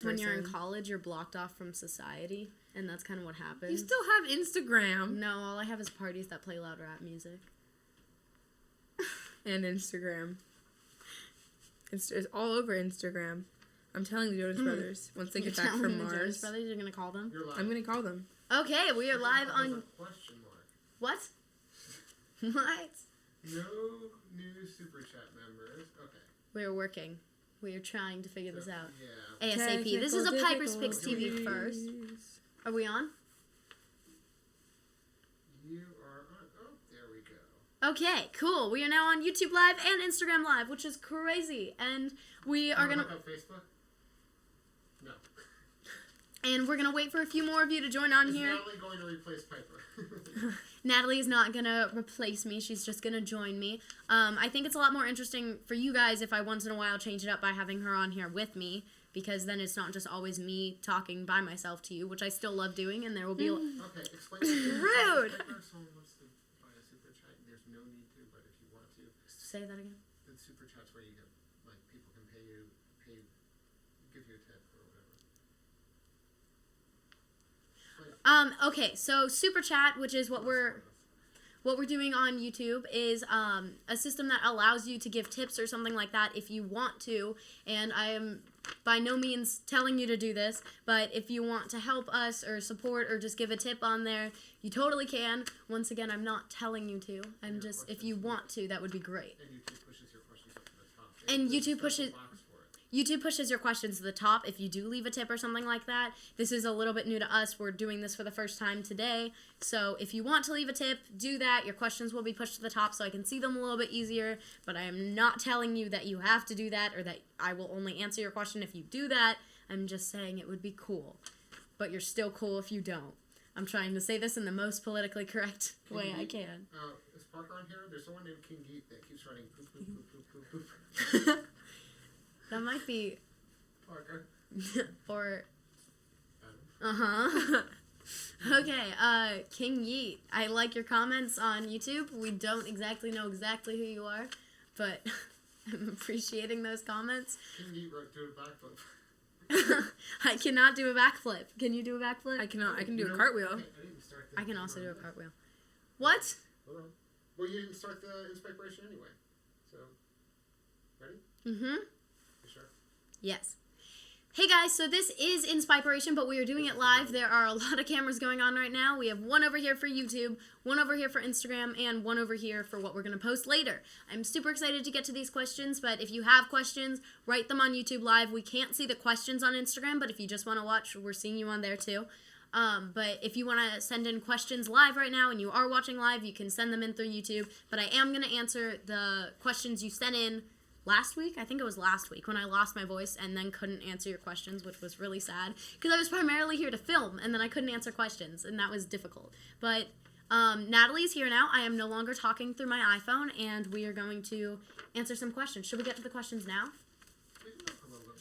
When you're in college, you're blocked off from society, and that's kind of what happens. You still have Instagram. No, all I have is parties that play loud rap music. And Instagram. It's all over Instagram. I'm telling the Jonas Brothers once they get back from Mars. Jonas Brothers, you're gonna call them? I'm gonna call them. Okay, we are live on. Question mark. What? What? No new super chat members. Okay. We are working. We are trying to figure this out. Yeah. ASAP. This is a PipersPicksTV first. Are we on? You are on. Oh, there we go. Okay, cool. We are now on YouTube Live and Instagram Live, which is crazy. And we are gonna. Look up Facebook? No. And we're gonna wait for a few more of you to join on here. Is Natalie going to replace Piper? Natalie is not gonna replace me. She's just gonna join me. I think it's a lot more interesting for you guys if I once in a while change it up by having her on here with me, because then it's not just always me talking by myself to you, which I still love doing, and there will be. Okay, explain. Rude. If someone wants to buy a super chat, there's no need to, but if you want to, Say that again. the super chats where you get like people can pay you, give you a tip or whatever. Okay, so Super Chat, which is what we're doing on YouTube, is a system that allows you to give tips or something like that if you want to, and I am by no means telling you to do this, but if you want to help us or support or just give a tip on there, you totally can. Once again, I'm not telling you to. I'm just, if you want to, that would be great. And YouTube pushes your questions up to the top. And YouTube pushes your questions to the top if you do leave a tip or something like that. This is a little bit new to us. We're doing this for the first time today. So if you want to leave a tip, do that. Your questions will be pushed to the top so I can see them a little bit easier. But I am not telling you that you have to do that or that I will only answer your question if you do that. I'm just saying it would be cool. But you're still cool if you don't. I'm trying to say this in the most politically correct way I can. Is Parker on here? There's someone named King Geek that keeps running poop, poop, poop, poop, poop, poop. That might be... Parker. or... Okay, King Yeet. I like your comments on YouTube. We don't exactly know exactly who you are, but I'm appreciating those comments. King Yeet do a backflip. I cannot do a backflip. Can you do a backflip? I cannot. I can do a cartwheel. I didn't start the I can also do a cartwheel. What? Hold on. Well, you didn't start the InsPIPEration anyway. So, ready? Mm-hmm. You sure? Yes. Hey guys, so this is InsPIPEration, but we are doing it live. There are a lot of cameras going on right now. We have one over here for YouTube, one over here for Instagram, and one over here for what we're going to post later. I'm super excited to get to these questions, but if you have questions, write them on YouTube Live. We can't see the questions on Instagram, but if you just want to watch, we're seeing you on there too. But if you want to send in questions live right now and you are watching live, you can send them in through YouTube. But I am going to answer the questions you sent in last week. I think it was last week when I lost my voice and then couldn't answer your questions, which was really sad because I was primarily here to film and then I couldn't answer questions and that was difficult. But Natalie's here now. I am no longer talking through my iPhone and we are going to answer some questions. Should we get to the questions now? We can look a little bit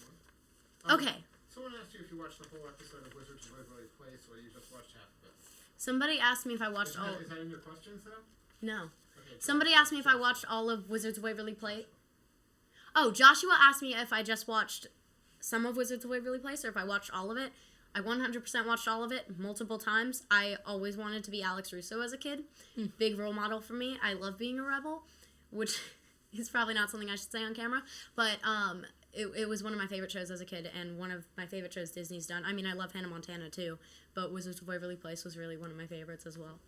more. Okay. Someone asked you if you watched the whole episode of Wizards of Waverly Place or you just watched half of it. Somebody asked me if I watched all... Is that in your questions, though? No. Okay, Somebody asked me if I watched all of Wizards of Waverly Place. Oh, Joshua asked me if I just watched some of Wizards of Waverly Place or if I watched all of it. I 100% watched all of it multiple times. I always wanted to be Alex Russo as a kid. Big role model for me. I love being a rebel, which is probably not something I should say on camera, but it was one of my favorite shows as a kid and one of my favorite shows Disney's done. I mean, I love Hannah Montana too, but Wizards of Waverly Place was really one of my favorites as well.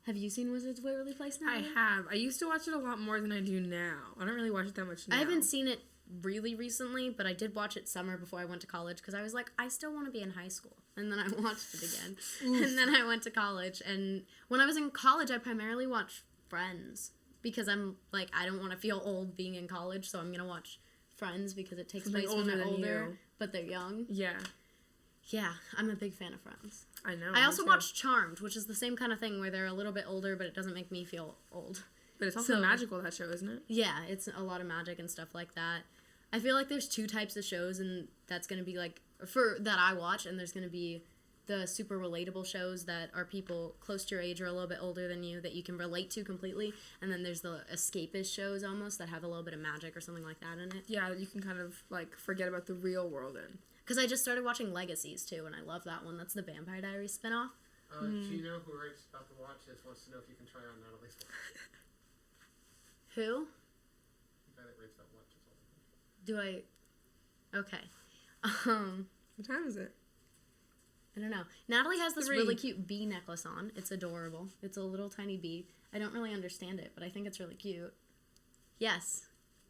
Have you seen Wizards of Waverly Place now? I have. I used to watch it a lot more than I do now. I don't really watch it that much now. I haven't seen it really recently, but I did watch it summer before I went to college because I was like, I still want to be in high school. And then I watched it again. And then I went to college. And when I was in college, I primarily watched Friends because I'm like, I don't want to feel old being in college, so I'm going to watch Friends because it takes place when they're older, but they're young. Yeah. Yeah, I'm a big fan of Friends. I know. I also watched Charmed, which is the same kind of thing where they're a little bit older, but it doesn't make me feel old. But it's also magical, that show, isn't it? Yeah, it's a lot of magic and stuff like that. I feel like there's two types of shows, and that's going to be like, that I watch, and there's going to be the super relatable shows that are people close to your age or a little bit older than you that you can relate to completely, and then there's the escapist shows almost that have a little bit of magic or something like that in it. Yeah, you can kind of, like, forget about the real world in. Because I just started watching Legacies, too, and I love that one. That's the Vampire Diaries spinoff. Gino, who writes about the watches, wants to know if you can try on Natalie's watch. Who? The guy that writes about watches all the time. Do I... Okay. What time is it? I don't know. Natalie has this 3. really cute bee necklace on. It's adorable. It's a little tiny bee. I don't really understand it, but I think it's really cute. Yes.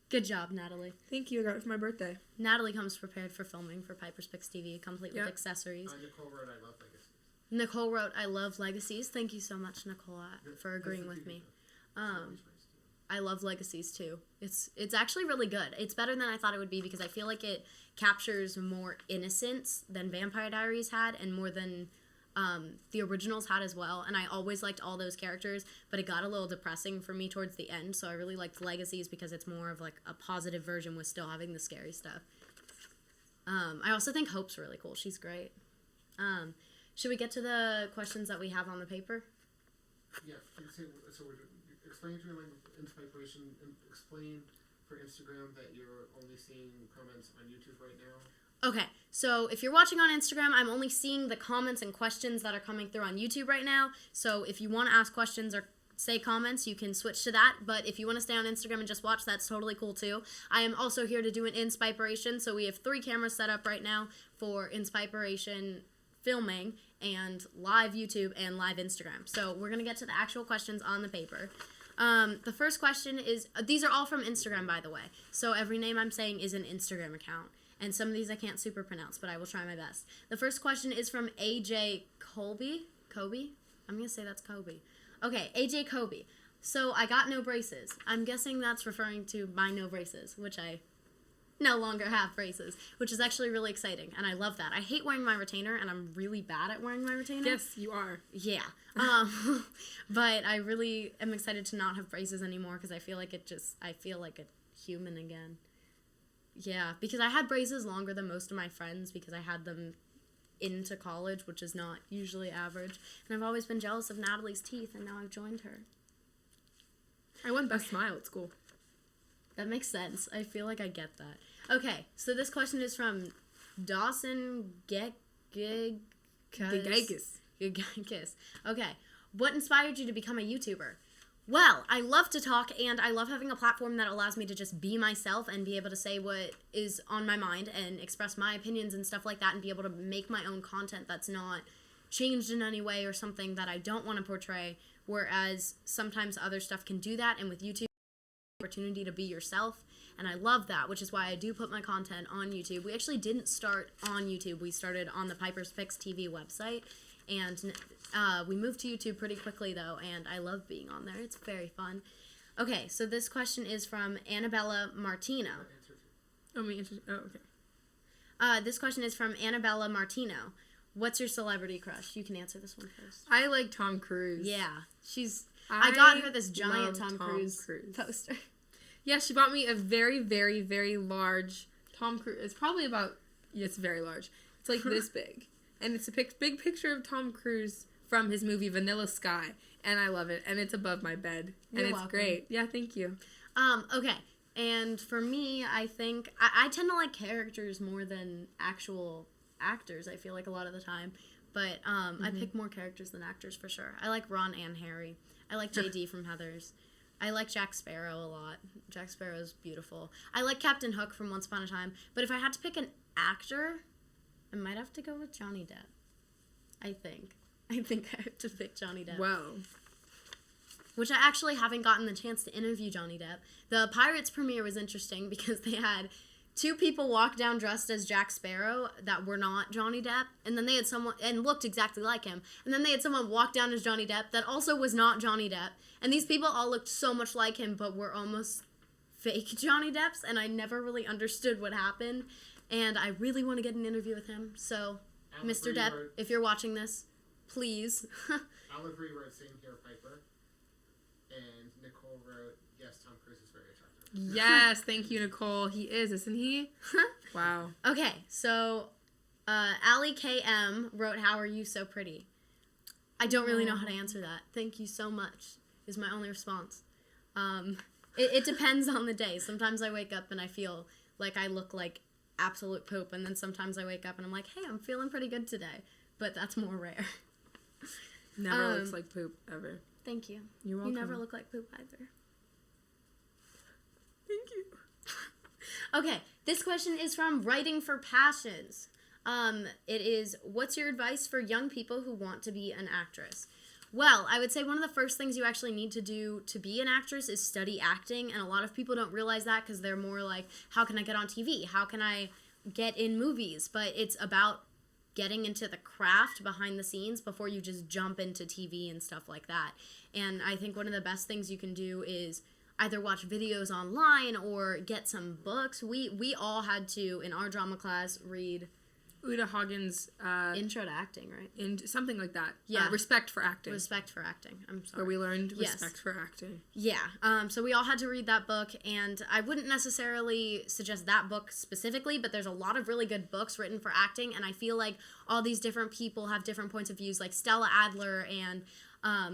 Good job, Natalie. Thank you. I got it for my birthday. Natalie comes prepared for filming for PipersPicksTV, complete with Yep. accessories. Nicole wrote, I love Legacies. Nicole wrote, I love Legacies. Thank you so much, Nicole, for agreeing with me. I love Legacies too. It's actually really good. It's better than I thought it would be because I feel like it captures more innocence than Vampire Diaries had and more than the originals had as well. And I always liked all those characters, but it got a little depressing for me towards the end. So I really liked Legacies because it's more of like a positive version with still having the scary stuff. I also think Hope's really cool. She's great. Should we get to the questions that we have on the paper? Yeah, so we're explain to your InsPIPEration and explain for Instagram that you're only seeing comments on YouTube right now. Okay, so if you're watching on Instagram, I'm only seeing the comments and questions that are coming through on YouTube right now. So if you want to ask questions or say comments, you can switch to that. But if you want to stay on Instagram and just watch, that's totally cool too. I am also here to do an InsPIPEration. So we have 3 cameras set up right now for InsPIPEration filming and live YouTube and live Instagram. So we're going to get to the actual questions on the paper. The first question is, these are all from Instagram, by the way. So every name I'm saying is an Instagram account. And some of these I can't super pronounce, but I will try my best. The first question is from AJ Colby. Kobe? I'm going to say that's Kobe. Okay, AJ Kobe. So I got no braces. I'm guessing that's referring to my no braces, which I no longer have braces, which is actually really exciting, and I love that. I hate wearing my retainer, and I'm really bad at wearing my retainer. Yes, you are. Yeah. But I really am excited to not have braces anymore because I feel like I feel like a human again. Yeah, because I had braces longer than most of my friends because I had them into college, which is not usually average. And I've always been jealous of Natalie's teeth, and now I've joined her. I won Best Smile at school. That makes sense. I feel like I get that. Okay, so this question is from Dawson Gagis. Okay, what inspired you to become a YouTuber? Well, I love to talk, and I love having a platform that allows me to just be myself and be able to say what is on my mind and express my opinions and stuff like that and be able to make my own content that's not changed in any way or something that I don't want to portray, whereas sometimes other stuff can do that, and with YouTube, opportunity to be yourself, and I love that, which is why I do put my content on YouTube. We actually didn't start on YouTube. We started on the PipersPicksTV website, and we moved to YouTube pretty quickly, though, and I love being on there. It's very fun. Okay, so this question is from Annabella Martino. Okay. This question is from Annabella Martino. What's your celebrity crush? You can answer this one first. I like Tom Cruise. Yeah, I got her this giant love Tom Cruise poster. Yeah, she bought me a very, very, very large Tom Cruise. It's probably it's very large. It's like this big. And it's a big picture of Tom Cruise from his movie Vanilla Sky. And I love it. And it's above my bed. And You're it's welcome. great. Yeah, thank you. Okay. And for me, I think I tend to like characters more than actual actors, I feel like a lot of the time. But I pick more characters than actors for sure. I like Ron and Harry. I like JD from Heathers. I like Jack Sparrow a lot. Jack Sparrow's beautiful. I like Captain Hook from Once Upon a Time. But if I had to pick an actor, I might have to go with Johnny Depp. I think I have to pick Johnny Depp. Wow. Which I actually haven't gotten the chance to interview Johnny Depp. The Pirates premiere was interesting because they had 2 people walk down dressed as Jack Sparrow that were not Johnny Depp, and then they had someone, and looked exactly like him, and then they had someone walk down as Johnny Depp that also was not Johnny Depp, and these people all looked so much like him, but were almost fake Johnny Depps, and I never really understood what happened, and I really want to get an interview with him, so, Mr. Depp, if you're watching this, please. Olive Ree wrote Same Here, Piper, and Nicole wrote, yes, Tom Cruise is very attractive. Yes, thank you, Nicole. He is, isn't he? Wow. Okay, so Allie KM wrote, how are you so pretty? I don't really know how to answer that. Thank you so much is my only response. It depends on the day. Sometimes I wake up and I feel like I look like absolute poop, and then sometimes I wake up and I'm like, hey, I'm feeling pretty good today, but that's more rare. Never looks like poop, ever. Thank you. You're welcome. You never look like poop either. Thank you. Okay, this question is from Writing for Passions. It is, what's your advice for young people who want to be an actress? Well, I would say one of the first things you actually need to do to be an actress is study acting, and a lot of people don't realize that because they're more like, how can I get on TV? How can I get in movies? But it's about getting into the craft behind the scenes before you just jump into TV and stuff like that. And I think one of the best things you can do is either watch videos online or get some books. We all had to, in our drama class, read Uta Hagen's Intro to Acting, right? Something like that. Yeah. Respect for Acting. Respect for Acting. I'm sorry. Where we learned Yes. respect for acting. Yeah. So we all had to read that book, and I wouldn't necessarily suggest that book specifically, but there's a lot of really good books written for acting, and I feel like all these different people have different points of views, like Stella Adler and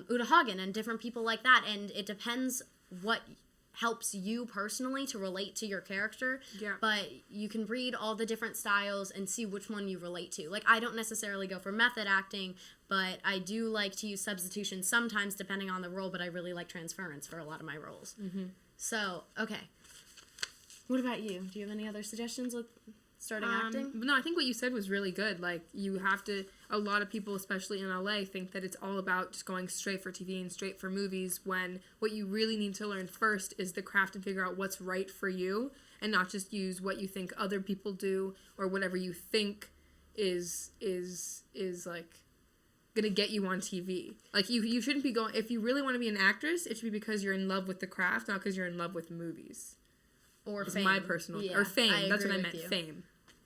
Uta Hagen and different people like that, and it depends what helps you personally to relate to your character. Yeah. But you can read all the different styles and see which one you relate to. Like, I don't necessarily go for method acting, but I do like to use substitution sometimes depending on the role, but I really like transference for a lot of my roles. Mm-hmm. So, okay. What about you? Do you have any other suggestions with starting acting? No, I think what you said was really good. Like, you have to, a lot of people, especially in LA, think that it's all about just going straight for TV and straight for movies, when what you really need to learn first is the craft and figure out what's right for you, and not just use what you think other people do or whatever you think is like gonna get you on TV. Like, you shouldn't be going, if you really want to be an actress, it should be because you're in love with the craft, not because you're in love with movies. Or It's fame. my personal, Yeah, or fame. I That's what agree I with meant. you. Fame.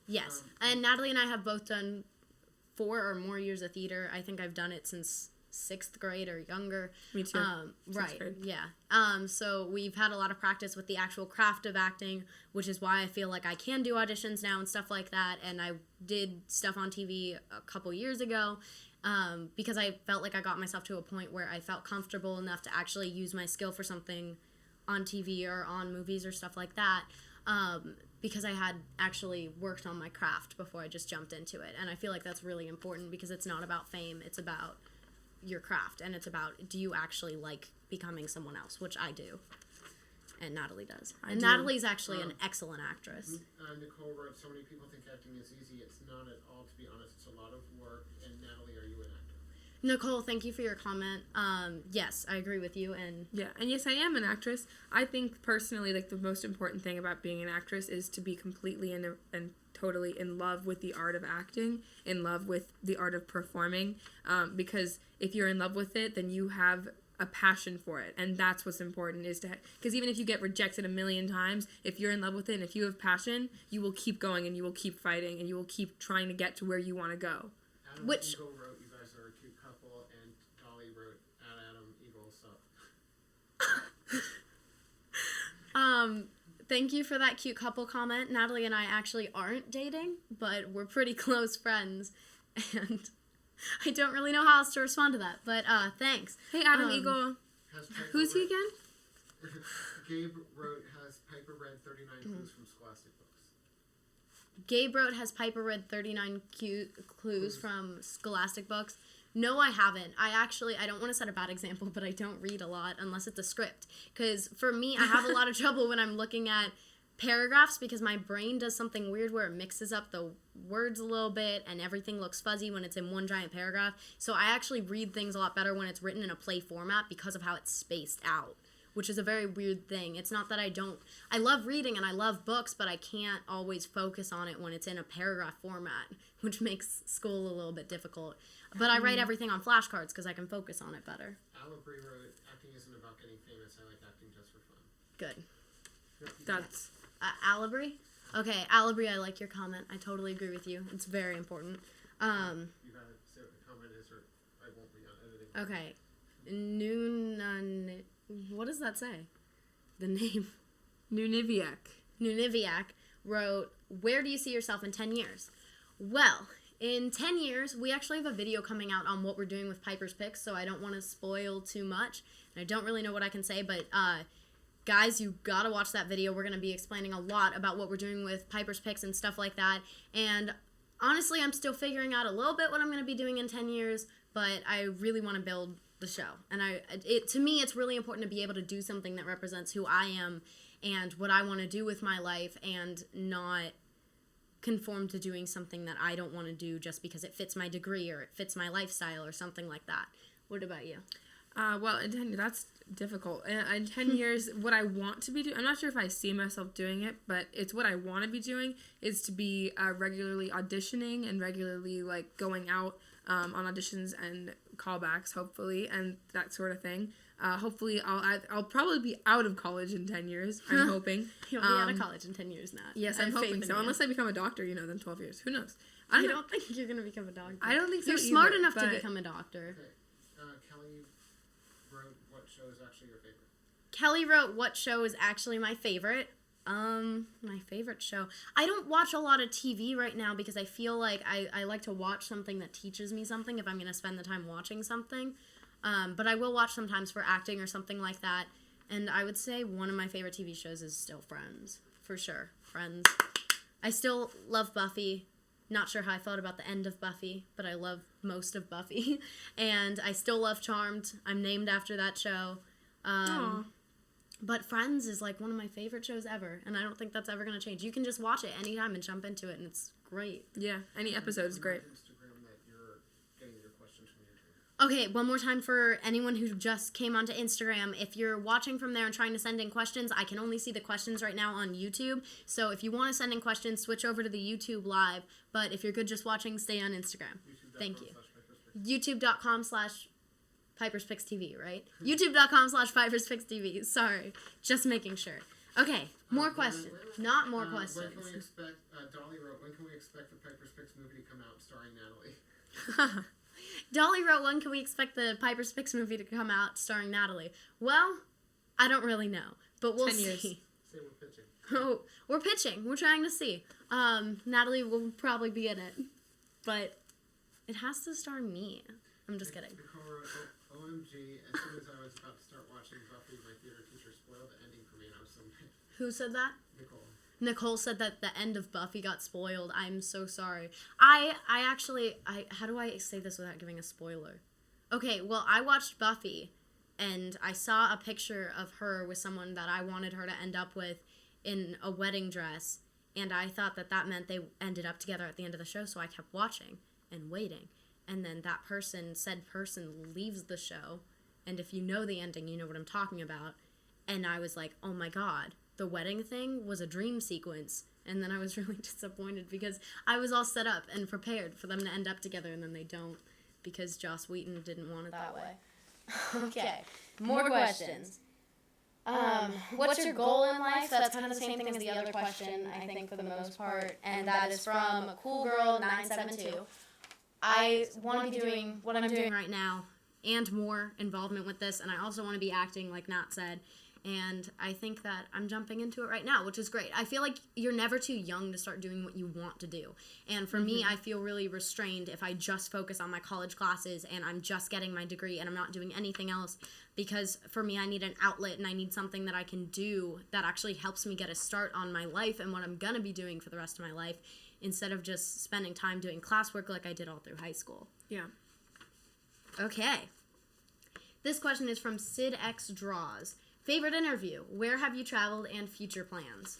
Yes. And Natalie and I have both done 4 or more years of theater. I think I've done it since 6th grade or younger. Me too. Right. grade. Yeah. So we've had a lot of practice with the actual craft of acting, which is why I feel like I can do auditions now and stuff like that. And I did stuff on TV a couple years ago because I felt like I got myself to a point where I felt comfortable enough to actually use my skill for something on TV or on movies or stuff like that. Because I had actually worked on my craft before I just jumped into it. And I feel like that's really important because it's not about fame, it's about your craft, and it's about, do you actually like becoming someone else, which I do. And Natalie does. And Natalie's actually an excellent actress. Nicole wrote, so many people think acting is easy. It's not at all, to be honest. It's a lot of work. And Natalie, are you an actor? Nicole, thank you for your comment. Yes, I agree with you. And Yeah, and yes, I am an actress. I think personally, like, the most important thing about being an actress is to be completely and totally in love with the art of acting, in love with the art of performing, because if you're in love with it, then you have a passion for it, and that's what's important, is to, because even if you get rejected a million times, if you're in love with it and if you have passion, you will keep going and you will keep fighting and you will keep trying to get to where you want to go. Adam Which- Eagle wrote, you guys are a cute couple, and Dolly wrote, Adam Eagle, so... Thank you for that cute couple comment. Natalie and I actually aren't dating, but we're pretty close friends, and I don't really know how else to respond to that, but thanks. Hey, Adam Eagle. Has Piper Who's he read- again? Gabe wrote, has Piper read 39 clues from Scholastic books? Gabe wrote, has Piper read 39 clues from Scholastic books? No, I haven't. I don't want to set a bad example, but I don't read a lot unless it's a script. Because for me, I have a lot of trouble when I'm looking at paragraphs because my brain does something weird where it mixes up the words a little bit and everything looks fuzzy when it's in one giant paragraph. So I actually read things a lot better when it's written in a play format because of how it's spaced out, which is a very weird thing. It's not that I love reading and I love books, but I can't always focus on it when it's in a paragraph format, which makes school a little bit difficult. But I write everything on flashcards because I can focus on it better. Alabri wrote, acting isn't about getting famous, I like acting just for fun. Good. That's... Alabri? Okay, Alabri, I like your comment. I totally agree with you. It's very important. You gotta say what the comment is or I won't be on editing. Okay. What does that say? The name. Nuniviak wrote, where do you see yourself in 10 years? Well, in 10 years, we actually have a video coming out on what we're doing with Piper's Picks, so I don't want to spoil too much. And I don't really know what I can say, but guys, you gotta watch that video. We're gonna be explaining a lot about what we're doing with Piper's Picks and stuff like that. And honestly, I'm still figuring out a little bit what I'm gonna be doing in 10 years, but I really want to build the show. And to me, it's really important to be able to do something that represents who I am and what I want to do with my life, and not conform to doing something that I don't want to do just because it fits my degree or it fits my lifestyle or something like that. What about you? Well, in 10 years, that's difficult. In 10 years, what I want to be doing, I'm not sure if I see myself doing it, but it's what I want to be doing, is to be regularly auditioning and regularly, like, going out on auditions and callbacks, hopefully, and that sort of thing. Hopefully, I'll probably be out of college in 10 years, I'm hoping. You'll be out of college in 10 years, Nat. Yes, I'm hoping so. Unless I become a doctor, then 12 years. Who knows? I don't think you're going to become a doctor. I don't think so You're either, smart enough to become a doctor. Okay. Kelly wrote what show is actually your favorite? Kelly wrote what show is actually my favorite. My favorite show. I don't watch a lot of TV right now because I feel like I like to watch something that teaches me something if I'm going to spend the time watching something. But I will watch sometimes for acting or something like that. And I would say one of my favorite TV shows is still Friends. For sure. Friends. I still love Buffy. Not sure how I felt about the end of Buffy, but I love most of Buffy. And I still love Charmed. I'm named after that show. But Friends is like one of my favorite shows ever, and I don't think that's ever going to change. You can just watch it anytime and jump into it, and it's great. Yeah, any episode is great. Instagram that you're getting your questions from YouTube. Okay, one more time for anyone who just came onto Instagram. If you're watching from there and trying to send in questions, I can only see the questions right now on YouTube. So if you want to send in questions, switch over to the YouTube live. But if you're good just watching, stay on Instagram. Thank you. YouTube.com/PipersPicksTV, right? YouTube.com/PipersPicksTV. Sorry. Just making sure. Okay, more questions. Not more questions. When can we expect, Dolly wrote, when can we expect the Piper's Picks movie to come out starring Natalie? Dolly wrote, when can we expect the Piper's Picks movie to come out starring Natalie? Well, I don't really know, but we'll 10 years. see. Say we're pitching. Oh, we're pitching. We're trying to see. Natalie will probably be in it, but it has to star me. I'm just kidding. Nicole wrote, OMG, as soon as I was about to start watching Buffy, my theater teacher spoiled the ending for me, and I was so mad. Who said that? Nicole. Nicole said that the end of Buffy got spoiled. I'm so sorry. I actually, how do I say this without giving a spoiler? Okay, well, I watched Buffy, and I saw a picture of her with someone that I wanted her to end up with in a wedding dress, and I thought that meant they ended up together at the end of the show, so I kept watching and waiting. And then said person leaves the show, and if you know the ending, you know what I'm talking about. And I was like, oh my god, the wedding thing was a dream sequence. And then I was really disappointed because I was all set up and prepared for them to end up together, and then they don't because Joss Whedon didn't want it that way. Okay, more questions. What's your goal in life? That's kind of the same thing as the other question, I think, for the most part. And that is from CoolGirl972. I want to be doing what I'm doing right now and more involvement with this, and I also want to be acting, like Nat said. And I think that I'm jumping into it right now, which is great. I feel like you're never too young to start doing what you want to do. And for me, I feel really restrained if I just focus on my college classes and I'm just getting my degree and I'm not doing anything else. Because for me, I need an outlet and I need something that I can do that actually helps me get a start on my life and what I'm going to be doing for the rest of my life, instead of just spending time doing classwork like I did all through high school. Yeah. Okay. This question is from Sid X Draws. Favorite interview? Where have you traveled and future plans?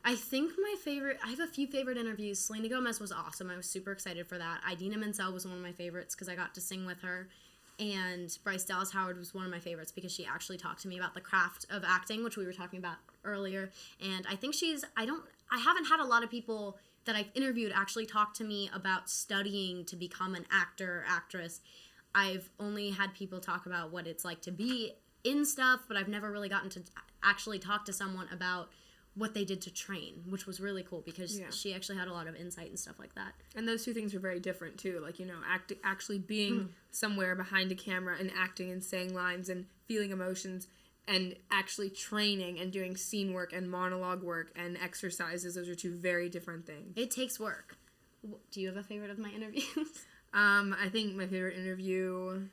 I think I have a few favorite interviews. Selena Gomez was awesome. I was super excited for that. Idina Menzel was one of my favorites because I got to sing with her. And Bryce Dallas Howard was one of my favorites because she actually talked to me about the craft of acting, which we were talking about earlier. And I think I haven't had a lot of people that I've interviewed actually talk to me about studying to become an actor or actress. I've only had people talk about what it's like to be in stuff, but I've never really gotten to actually talk to someone about what they did to train, which was really cool because she actually had a lot of insight and stuff like that. And those two things are very different too. Like, actually being somewhere behind a camera and acting and saying lines and feeling emotions, and actually training and doing scene work and monologue work and exercises. Those are two very different things. It takes work. Do you have a favorite of my interviews? I think my favorite interview,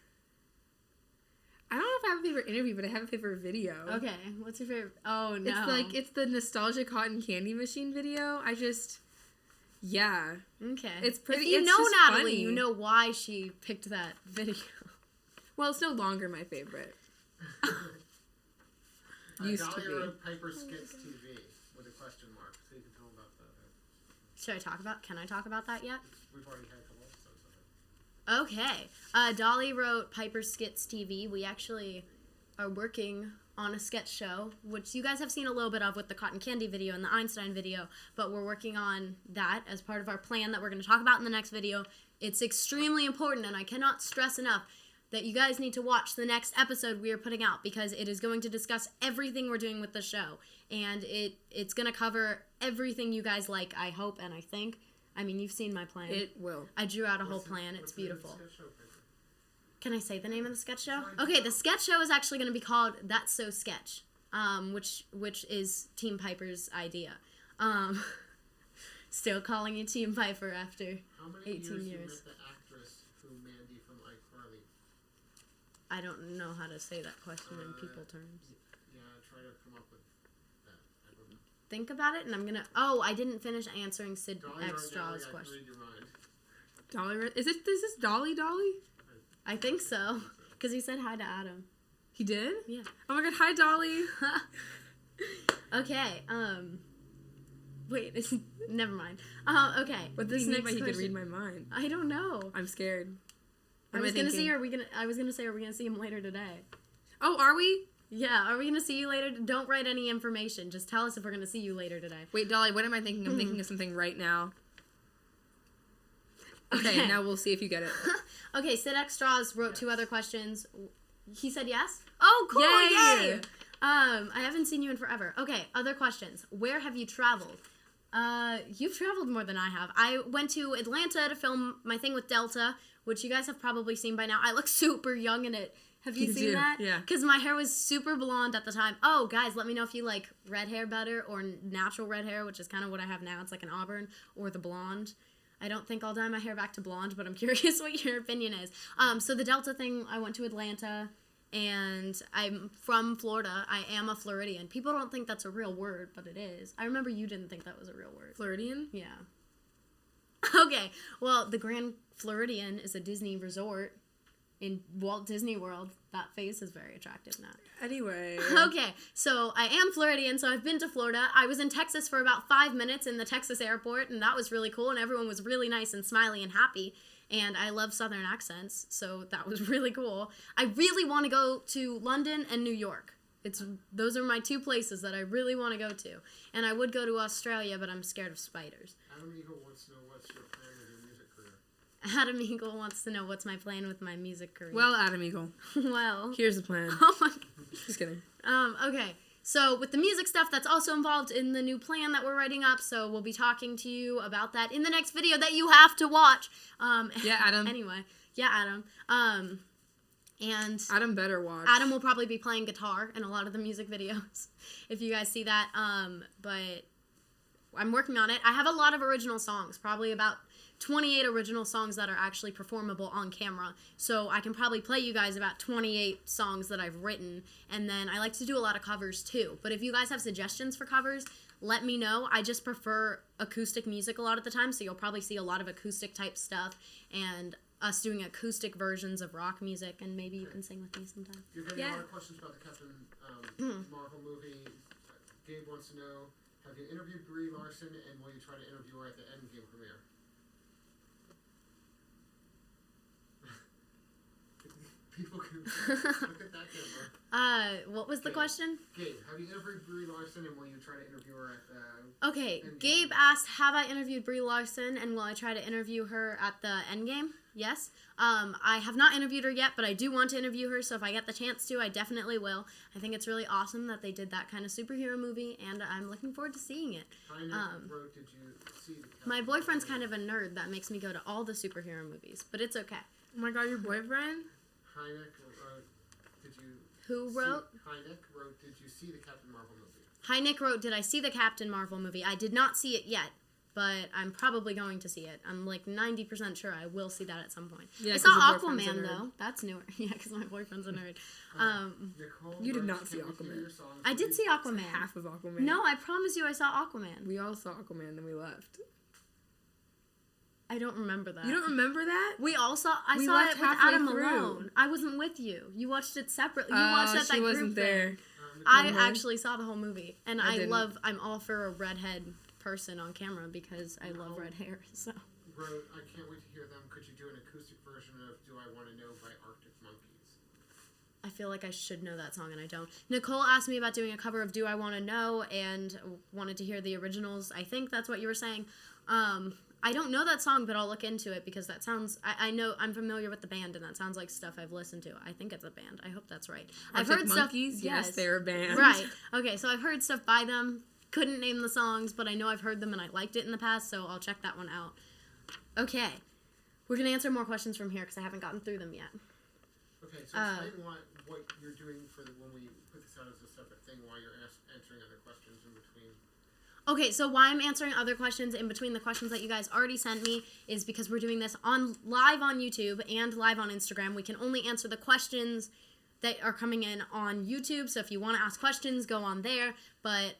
I don't know if have a favorite interview, but I have a favorite video. Okay, what's your favorite? Oh no. It's the nostalgia cotton candy machine video. Yeah. Okay. It's pretty. If you it's know just Natalie, funny. you know why she picked that video. Well, it's no longer my favorite. Used to Dolly be. wrote PipersPicksTV with a question mark, so you can tell about that. Should I talk about? Can I talk about that yet? We've already had a couple episodes of it. Okay. Dolly wrote PipersPicksTV. We actually are working on a sketch show, which you guys have seen a little bit of with the cotton candy video and the Einstein video, but we're working on that as part of our plan that we're going to talk about in the next video. It's extremely important, and I cannot stress enough that you guys need to watch the next episode we are putting out, because it is going to discuss everything we're doing with the show, and it's going to cover everything you guys like, I hope and I think. I mean, you've seen my plan. It will. I drew out a whole plan. It's beautiful. Can I say the name of the sketch show? Okay, the sketch show is actually going to be called That's So Sketch, which is Team Piper's idea. Still calling you Team Piper after 18 years. Met the actress who Mandy from iCarly? I don't know how to say that question in people terms. Yeah, try to come up with that. I don't know. Think about it, and I'm gonna. Oh, I didn't finish answering Sid Dolly X right now, Straw's I can question. read your mind. Dolly, is this Dolly? I think so, because he said hi to Adam. He did? Yeah. Oh my god, hi Dolly. Okay. Wait. Never mind. Okay. What this does he mean next by he could question- read my mind? I don't know. I'm scared. I was gonna say, are we gonna see him later today? Oh, are we? Yeah, are we gonna see you later? Don't write any information. Just tell us if we're gonna see you later today. Wait, Dolly, what am I thinking? I'm thinking of something right now. Okay, now we'll see if you get it. Okay, Sid X Straws wrote 2 other questions. He said yes? Oh, cool! Yay! Yay! I haven't seen you in forever. Okay, other questions. Where have you traveled? You've traveled more than I have. I went to Atlanta to film my thing with Delta, which you guys have probably seen by now. I look super young in it. Have you seen do, that? yeah. Because my hair was super blonde at the time. Oh, guys, let me know if you like red hair better or natural red hair, which is kind of what I have now. It's like an auburn, or the blonde. I don't think I'll dye my hair back to blonde, but I'm curious what your opinion is. So the Delta thing, I went to Atlanta, and I'm from Florida. I am a Floridian. People don't think that's a real word, but it is. I remember you didn't think that was a real word. Floridian? Yeah. Okay, well, the Grand Floridian is a Disney resort in Walt Disney World. That face is very attractive now. Anyway. Okay, so I am Floridian, so I've been to Florida. I was in Texas for about 5 minutes in the Texas airport, and that was really cool, and everyone was really nice and smiley and happy, and I love Southern accents, so that was really cool. I really want to go to London and New York. Those are my 2 places that I really want to go to, and I would go to Australia, but I'm scared of spiders. Adam Eagle wants to know what's your plan with your music career. Adam Eagle wants to know what's my plan with my music career. Well, Adam Eagle, well. here's the plan. Oh my. Just kidding. Okay. So with the music stuff, that's also involved in the new plan that we're writing up. So we'll be talking to you about that in the next video that you have to watch. Yeah, Adam. Anyway, yeah, Adam. And Adam better watch. Adam will probably be playing guitar in a lot of the music videos, if you guys see that. But I'm working on it. I have a lot of original songs, probably about 28 original songs that are actually performable on camera. So I can probably play you guys about 28 songs that I've written. And then I like to do a lot of covers too. But if you guys have suggestions for covers, let me know. I just prefer acoustic music a lot of the time. So you'll probably see a lot of acoustic type stuff and us doing acoustic versions of rock music. And maybe you can sing with me sometime. You're getting Yeah. a lot of questions about the Captain Marvel movie. Gabe wants to know, have you interviewed Brie Larson, and will you try to interview her at the Endgame premiere? People can look at that camera. What was the Okay. question? Gabe, have you interviewed Brie Larson, and will you try to interview her at the... Okay, Endgame? Gabe asked, have I interviewed Brie Larson, and will I try to interview her at the Endgame? Yes. I have not interviewed her yet, but I do want to interview her, so if I get the chance to, I definitely will. I think it's really awesome that they did that kind of superhero movie, and I'm looking forward to seeing it. Heineck wrote, did you see the Captain My boyfriend's Marvel kind of a nerd that makes me go to all the superhero movies, but it's okay. Oh my god, your boyfriend? Heineck wrote, did you... Who see- wrote? Heineck wrote, did you see the Captain Marvel movie? Heineck wrote, did I see the Captain Marvel movie? I did not see it yet. but I'm probably going to see it. I'm like 90% sure I will see that at some point. Yeah, I 'cause saw your boyfriend's a Aquaman nerd. though. That's newer. Yeah, because my boyfriend's a nerd. Nicole, You did Rose, not see can't wait to hear Aquaman. your songs. I did see Aquaman. Half of Aquaman. No, I promise you I saw Aquaman. We all saw Aquaman, then we left. I don't remember that. You don't remember that? We all saw. We saw left it with halfway Adam through. alone. I wasn't with you. You watched it separately. You watched it at that she group wasn't thing. there. I Nicole. actually saw the whole movie, and I didn't. I'm all for a redhead person on camera because I love red hair. So Wrote, I can't wait to hear them. Could you do an acoustic version of Do I Want to Know by Arctic Monkeys? I feel like I should know that song and I don't. Nicole asked me about doing a cover of Do I Want to Know and wanted to hear the originals. I think that's what you were saying. I don't know that song, but I'll look into it because that sounds. I know I'm familiar with the band, and that sounds like stuff I've listened to. I think it's a band. I hope that's right. I've heard Monkeys? stuff. Yes, they're a band. Right. Okay, so I've heard stuff by them. Couldn't name the songs, but I know I've heard them and I liked it in the past, so I'll check that one out. Okay. We're going to answer more questions from here because I haven't gotten through them yet. Okay, so explain what you're doing for when we put this out as a separate thing, why you're answering other questions in between. Okay, so why I'm answering other questions in between the questions that you guys already sent me is because we're doing this live on YouTube and live on Instagram. We can only answer the questions that are coming in on YouTube, so if you want to ask questions, go on there. But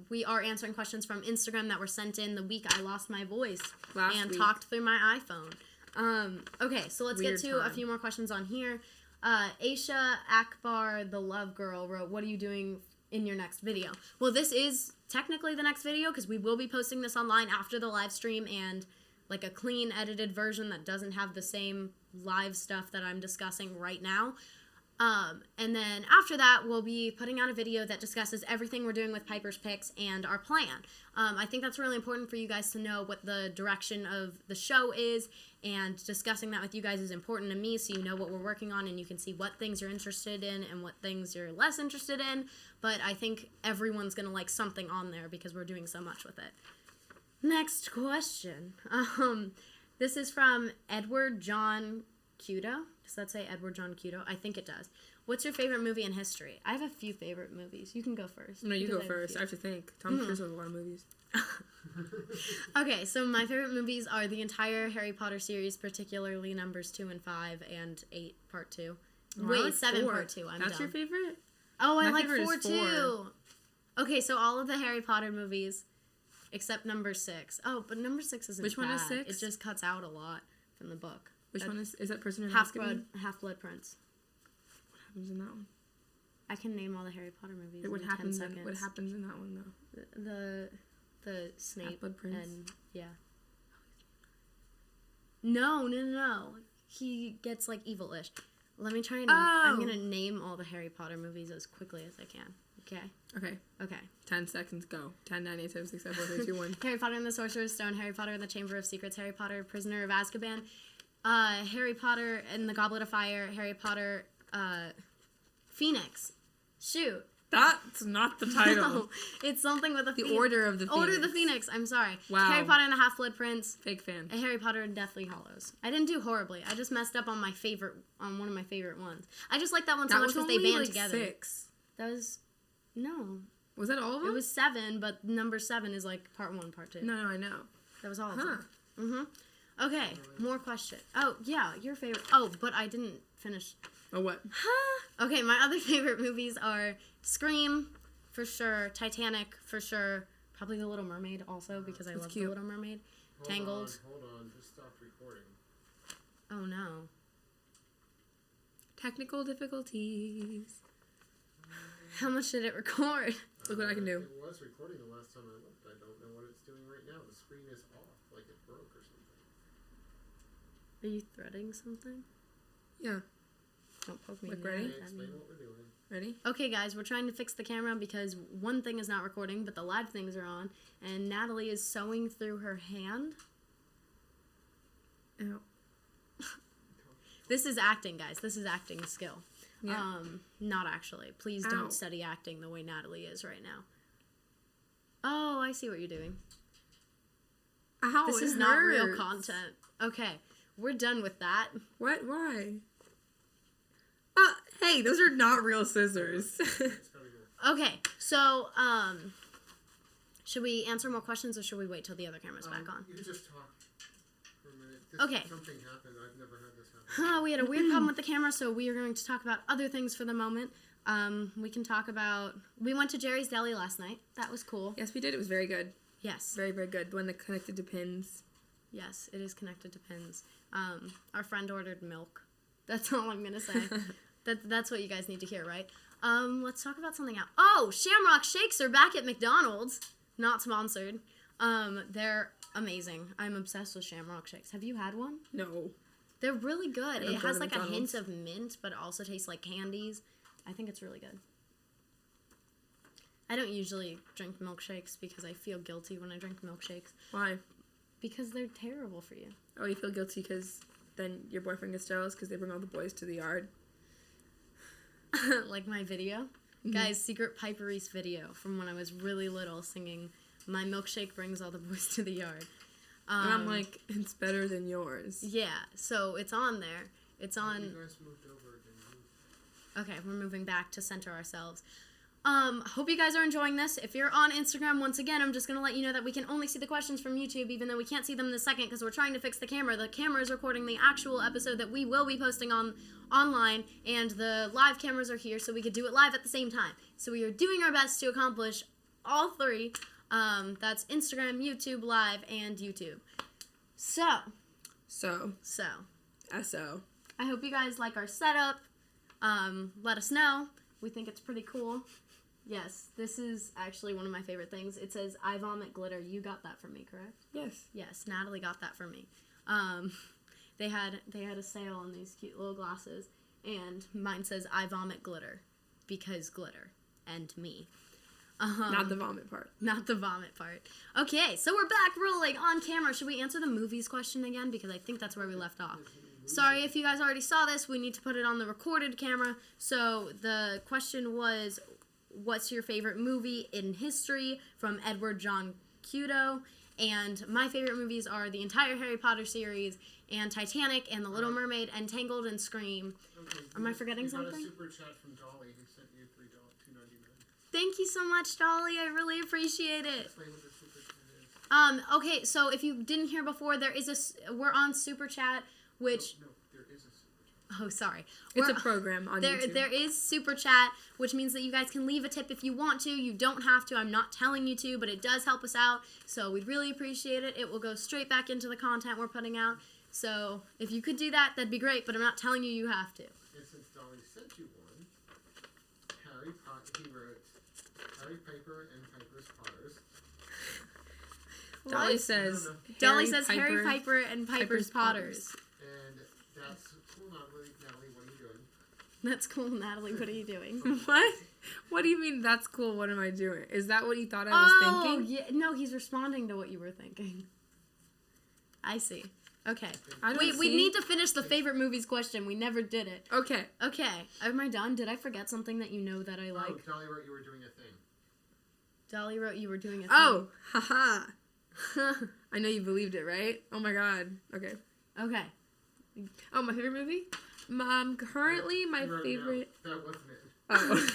we are answering questions from Instagram that were sent in the week I lost my voice and talked through my iPhone. Okay, so let's get to a few more questions on here. Aisha Akbar, the love girl, wrote, what are you doing in your next video? Well, this is technically the next video because we will be posting this online after the live stream and like a clean edited version that doesn't have the same live stuff that I'm discussing right now. And then after that, we'll be putting out a video that discusses everything we're doing with Piper's Picks and our plan. I think that's really important for you guys to know what the direction of the show is, and discussing that with you guys is important to me so you know what we're working on and you can see what things you're interested in and what things you're less interested in. But I think everyone's going to like something on there because we're doing so much with it. Next question. This is from Edward John Cudo. Does that say Edward John Cudo? I think it does. What's your favorite movie in history? I have a few favorite movies. You can go first. No, you go first. I have to think. Tom Cruise has a lot of movies. Okay, so my favorite movies are the entire Harry Potter series, particularly numbers 2 and 5 and 8 part 2. Oh, Wait, like 7 4. part 2. That's your favorite? Oh, I My like favorite 4 is too. Okay, so all of the Harry Potter movies except number 6. Oh, but number 6 isn't Which one is bad. 6? It just cuts out a lot from the book. Which one is that Prisoner of Half-Blood Azkaban? Prince. What happens in that one? I can name all the Harry Potter movies What in happens 10 seconds. what happens in that one though? The Snape Half-Blood Prince? and yeah. No. He gets like evil-ish. Let me try and I'm gonna name all the Harry Potter movies as quickly as I can. Okay. Okay. 10 seconds, go. 10, 9, 8, 7, 6, 5, 4, 3, 2, 1. Harry Potter and the Sorcerer's Stone, Harry Potter and the Chamber of Secrets, Harry Potter, Prisoner of Azkaban, Harry Potter and the Goblet of Fire, Harry Potter, Phoenix. Shoot. That's not the title. No, it's something with a The Order of the Phoenix. Order of the Phoenix. I'm sorry. Wow. Harry Potter and the Half-Blood Prince. Fake fan. Harry Potter and Deathly Hallows. I didn't do horribly. I just messed up on one of my favorite ones. I just like that one so much because they band together. 6. That was no. Was that all of them? It was 7, but number 7 is like part 1, part 2. No, I know. That was all of them. Okay, more question. Oh yeah, your favorite. Oh, but I didn't finish. Oh, what? Okay, my other favorite movies are Scream, for sure. Titanic, for sure. Probably The Little Mermaid also because I love cute. The Little Mermaid. Tangled. Hold on, just stopped recording. Oh no. Technical difficulties. How much did it record? Look what I can do. It was recording the last time I looked. I don't know what it's doing right now. The screen is off, like it broke or something. Are you threading something? Yeah. Don't poke me Like in the ready? eye. Okay, explain what we're doing. Ready? Okay, guys, we're trying to fix the camera because one thing is not recording, but the live things are on, and Natalie is sewing through her hand. Ow. This is acting, guys. This is acting skill. Yeah. Not actually. Please Ow. don't study acting the way Natalie is right now. Oh, I see what you're doing. Ow, This it is not real hurts. content. Okay, we're done with that. What? Why? Hey, those are not real scissors. It's gotta go. Okay, so, Should we answer more questions or should we wait till the other camera's back on? You could just talk for a minute. Okay. Something happened. I've never had this happen. We had a weird problem with the camera, so we are going to talk about other things for the moment. We can talk about... We went to Jerry's Deli last night. That was cool. Yes, we did. It was very good. Yes. Very, very good. The one that connected to pins. Yes, it is connected to pins. Our friend ordered milk. That's all I'm going to say. That's what you guys need to hear, right? Let's talk about something else. Oh, Shamrock Shakes are back at McDonald's. Not sponsored. They're amazing. I'm obsessed with Shamrock Shakes. Have you had one? No. They're really good. I don't It go has to like a hint McDonald's. of mint, but it also tastes like candies. I think it's really good. I don't usually drink milkshakes because I feel guilty when I drink milkshakes. Why? Because they're terrible for you. Oh, you feel guilty because then your boyfriend gets jealous because they bring all the boys to the yard? Like my video. Mhm. Guys, secret PipersPicksTV video from when I was really little singing "My milkshake brings all the boys to the yard." And I'm like, it's better than yours. Yeah, so it's on there. It's on... You guys moved over again. Okay, we're moving back to center ourselves. Hope you guys are enjoying this. If you're on Instagram, once again, I'm just going to let you know that we can only see the questions from YouTube, even though we can't see them in a second because we're trying to fix the camera. The camera is recording the actual episode that we will be posting online, and the live cameras are here, so we could do it live at the same time. So we are doing our best to accomplish all three. That's Instagram, YouTube, Live, and YouTube. So, I hope you guys like our setup. Let us know. We think it's pretty cool. Yes, this is actually one of my favorite things. It says, "I vomit glitter." You got that from me, correct? Yes. Yes, Natalie got that from me. They had a sale on these cute little glasses, and mine says, "I vomit glitter," because glitter, and me. Not the vomit part. Not the vomit part. Okay, so we're back rolling on camera. Should we answer the movies question again? Because I think that's where we left off. Sorry if you guys already saw this. We need to put it on the recorded camera. So the question was, what's your favorite movie in history from Edward John Cudo? And my favorite movies are the entire Harry Potter series, and Titanic, and The Little Mermaid, and Tangled, and Scream. Okay, Am I forgetting you got something? a super chat from Dolly who sent you $2.99. Thank you so much, Dolly. I really appreciate it. Explain what the super chat is. Okay, so if you didn't hear before, we're on Super Chat, which... No, there is a super chat. Oh, sorry. It's We're- a program on YouTube. There is Super Chat, which means that you guys can leave a tip if you want to. You don't have to. I'm not telling you to, but it does help us out. So we'd really appreciate it. It will go straight back into the content we're putting out. So if you could do that, that'd be great, but I'm not telling you have to. And since Dolly sent you one, he wrote Harry Piper and Piper's Potters. Dolly What? says, Dolly says Harry Piper and Piper's Potters. And that's cool, Natalie, what are you doing? That's cool, Natalie. What are you doing? What? What do you mean, that's cool, what am I doing? Is that what you thought I was thinking? Yeah, no, he's responding to what you were thinking. I see. Okay. I don't Wait, we see. need to finish the favorite movies question. We never did it. Okay. Okay. Am I done? Did I forget something that you know that I like? Oh, Dolly wrote you were doing a thing. Dolly wrote you were doing a thing. Oh, haha. I know you believed it, right? Oh my god. Okay. Okay. Oh, my favorite movie? Currently my You wrote favorite... No, that wasn't it. Oh.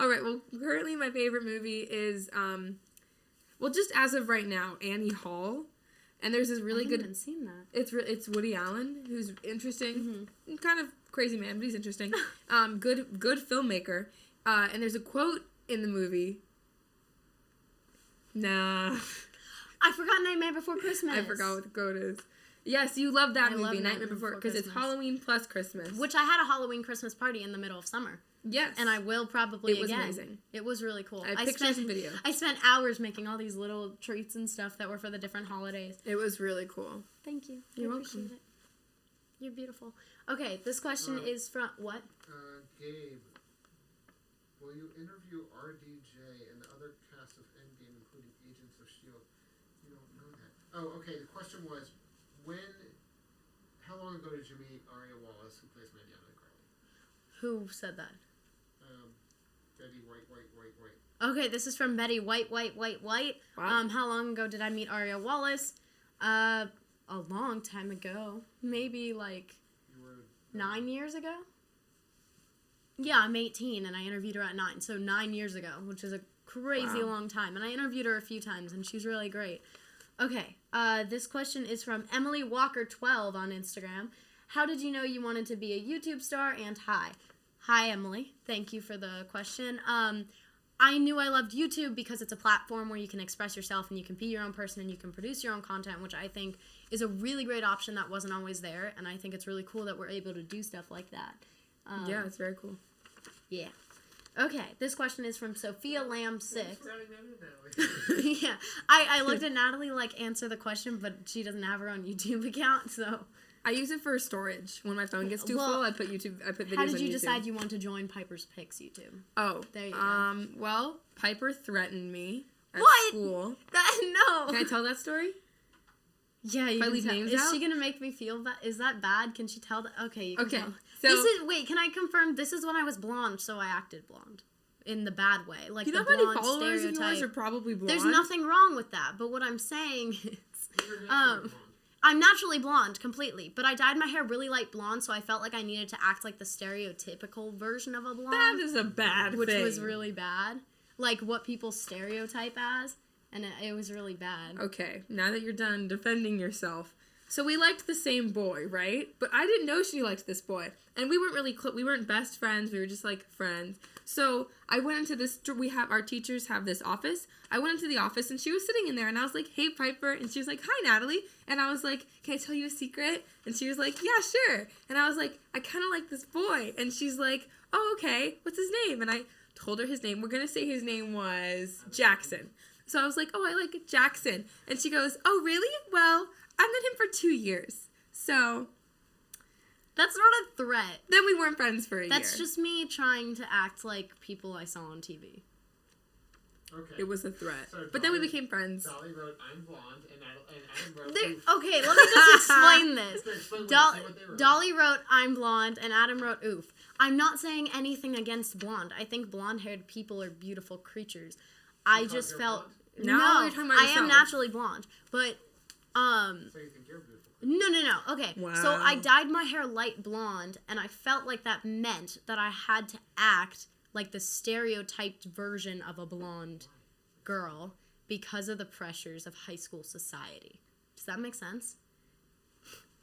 Alright, well, currently my favorite movie is, well, just as of right now, Annie Hall. And there's this really I good... haven't seen that. It's Woody Allen, who's interesting. Mm-hmm. Kind of crazy man, but he's interesting. Good filmmaker. And there's a quote in the movie. Nah. I forgot Nightmare Before Christmas. I forgot what the quote is. Yes, you love that I movie, love Nightmare Before, because it's Christmas. Halloween plus Christmas. Which I had a Halloween Christmas party in the middle of summer. Yes. And I will probably It was again. amazing. It was really cool. I have pictures and video. I spent hours making all these little treats and stuff that were for the different holidays. It was really cool. Thank you. You're I appreciate welcome. it. You're beautiful. Okay, this question is from what? Gabe, will you interview RDJ and the other cast of Endgame, including Agents of S.H.I.E.L.D.? You don't know that. Oh, okay, the question was, how long ago did you meet Aria Wallace, who plays Mandy on iCarly? Who said that? Betty White. Okay, this is from Betty White. Wow. How long ago did I meet Aria Wallace? A long time ago. Maybe like You were 9 years ago? Yeah, I'm 18 and I interviewed her at 9. So 9 years ago, which is a crazy Wow. long time. And I interviewed her a few times, and she's really great. Okay, this question is from Emily Walker 12 on Instagram. How did you know you wanted to be a YouTube star? And hi. Hi, Emily. Thank you for the question. I knew I loved YouTube because it's a platform where you can express yourself and you can be your own person and you can produce your own content, which I think is a really great option that wasn't always there. And I think it's really cool that we're able to do stuff like that. Yeah, it's very cool. Yeah. Okay, this question is from Sophia Lamb 6. Yeah, I looked at Natalie, like, answer the question, but she doesn't have her own YouTube account, so. I use it for storage. When my phone gets too Well, full, I put videos on YouTube. How did you decide you want to join Piper's Picks YouTube? Oh, There you go. well, Piper threatened me at What? school. No. Can I tell that story? Yeah, you If I can leave tell. names Is out? she gonna make me feel bad? Is that bad? Can she tell that? Okay, you can Okay, tell. so- Wait, can I confirm? This is when I was blonde, so I acted blonde. In the bad way. Like, You know the how many blonde followers of yours stereotype. are probably blonde? There's nothing wrong with that, but what I'm saying is, You're naturally blonde. I'm naturally blonde, completely, but I dyed my hair really light blonde, so I felt like I needed to act like the stereotypical version of a blonde. That is a bad which thing. was really bad. Like, what people stereotype as, and it was really bad. Okay, now that you're done defending yourself. So we liked the same boy, right? But I didn't know she liked this boy. And we weren't really we weren't best friends. We were just like friends. So I went into this, our teachers have this office. I went into the office and she was sitting in there and I was like, hey, Piper. And she was like, hi, Natalie. And I was like, can I tell you a secret? And she was like, yeah, sure. And I was like, I kind of like this boy. And she's like, oh, okay. What's his name? And I told her his name. We're going to say his name was Jackson. So I was like, oh, I like Jackson. And she goes, oh, really? Well, I've known him for 2 years. So That's not a threat. then we weren't friends for a year. That's just me trying to act like people I saw on TV. Okay. It was a threat. So But then we Dolly- became friends. Dolly wrote, I'm blonde, and Adam wrote, Okay, let me just explain this. Okay, explain what- Dol- say what they wrote. Dolly wrote, I'm blonde, and Adam wrote, oof. I'm not saying anything against blonde. I think blonde-haired people are beautiful creatures. I Because just you're felt... blonde? Now no, you're talking about I am yourself. naturally blonde, but... So you think you're beautiful. No. Okay. So Wow. I dyed my hair light blonde, and I felt like that meant that I had to act like the stereotyped version of a blonde girl because of the pressures of high school society. Does that make sense?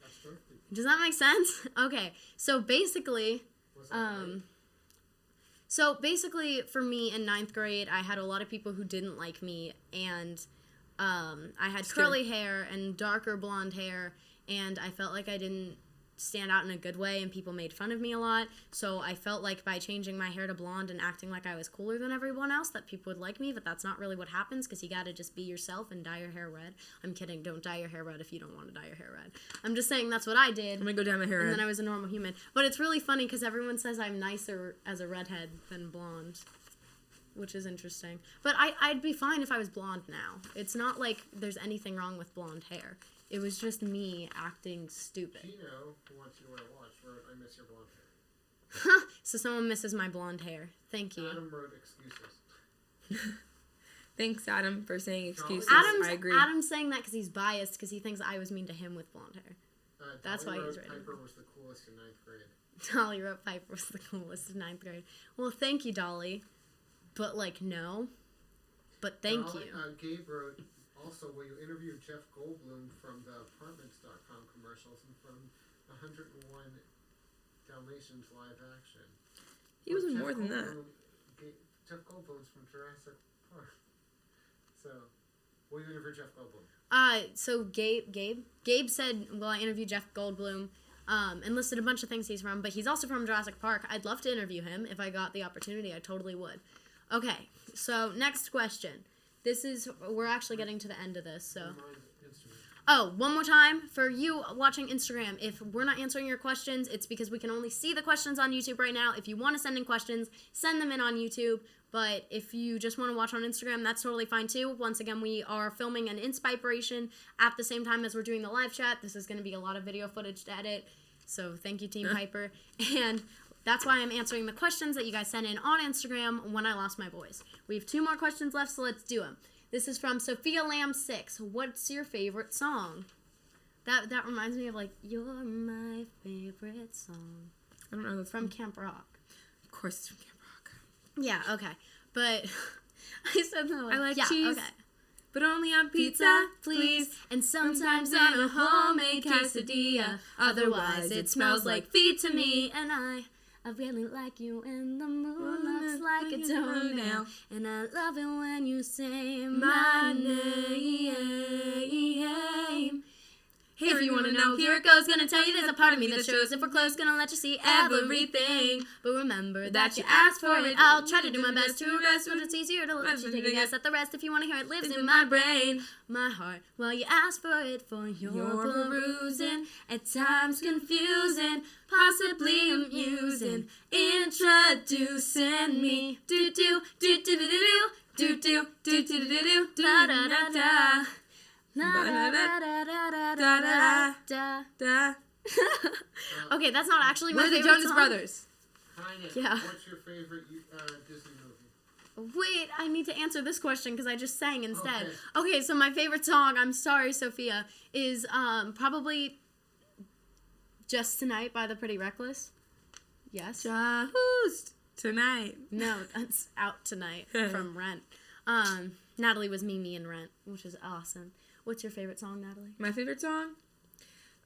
That's perfect. Does that make sense? Okay. So basically, Was that right? So basically, for me in 9th grade, I had a lot of people who didn't like me, and I had curly hair and darker blonde hair, and I felt like I didn't stand out in a good way, and people made fun of me a lot. So I felt like by changing my hair to blonde and acting like I was cooler than everyone else, that people would like me, but that's not really what happens, because you gotta just be yourself and dye your hair red. I'm kidding. Don't dye your hair red if you don't want to dye your hair red. I'm just saying that's what I did. I'm going to go down my hair. And then I was a normal human. But it's really funny because everyone says I'm nicer as a redhead than blonde, which is interesting. But I'd be fine if I was blonde now. It's not like there's anything wrong with blonde hair. It was just me acting stupid. Tino, who wants you to wear a watch, wrote, I miss your blonde hair. So someone misses my blonde hair. Thank you. Adam wrote excuses. Thanks, Adam, for saying excuses. Adam's I agree. Adam's saying that because he's biased because he thinks I was mean to him with blonde hair. That's Dolly why he's wrote, writing. Piper was the coolest in 9th grade. Dolly wrote Piper was the coolest in 9th grade. Well, thank you, Dolly. But, like, no. But thank Dolly, you. Gabe wrote, also, will you interview Jeff Goldblum from the Apartments.com commercials and from 101 Dalmatians live action? He was in Jeff more than that. Jeff Goldblum's from Jurassic Park. So, will you interview Jeff Goldblum? So Gabe said, well, I interviewed Jeff Goldblum, and listed a bunch of things he's from, but he's also from Jurassic Park. I'd love to interview him. If I got the opportunity, I totally would. Okay, so next question. We're actually getting to the end of this, so. Remind Instagram. Oh, one more time, for you watching Instagram, if we're not answering your questions, it's because we can only see the questions on YouTube right now. If you want to send in questions, send them in on YouTube. But if you just want to watch on Instagram, that's totally fine too. Once again, we are filming an InsPIPEration at the same time as we're doing the live chat. This is going to be a lot of video footage to edit. So thank you, Team Piper. And that's why I'm answering the questions that you guys sent in on Instagram when I lost my voice. We have 2 more questions left, so let's do them. This is from Sophia Lamb 6. What's your favorite song? That reminds me of, like, you're my favorite song. I don't know. That's From Camp Rock. Of course it's from Camp Rock. Yeah, okay. But I said that. I like yeah, cheese, okay. but only on pizza, please. And sometimes on a homemade quesadilla. Otherwise, it smells like feet to me. And I really like you, and the moon looks like a toenail. And I love it when you say my name. If you wanna know, here it goes. Gonna tell you there's a part of me that shows if we're close, gonna let you see everything. But remember that you asked for it. I'll try to do my best to rest when it's easier to let you take a guess at the rest. If you wanna hear it, lives in my brain, my heart. Well, you asked for it for your perusing. At times confusing, possibly amusing. Introducing me. Do do do do do do do do do do do do da da da da. Okay, that's not actually my We're the favorite Jonas song. Brothers. Hynek, Yeah. what's your favorite Disney movie? Wait, I need to answer this question because I just sang instead. Okay. Okay, so my favorite song, I'm sorry, Sophia, is probably Just Tonight by the Pretty Reckless. Yes. Just tonight. No, that's Out Tonight from Rent. Natalie was Mimi in Rent, which is awesome. What's your favorite song, Natalie? My favorite song?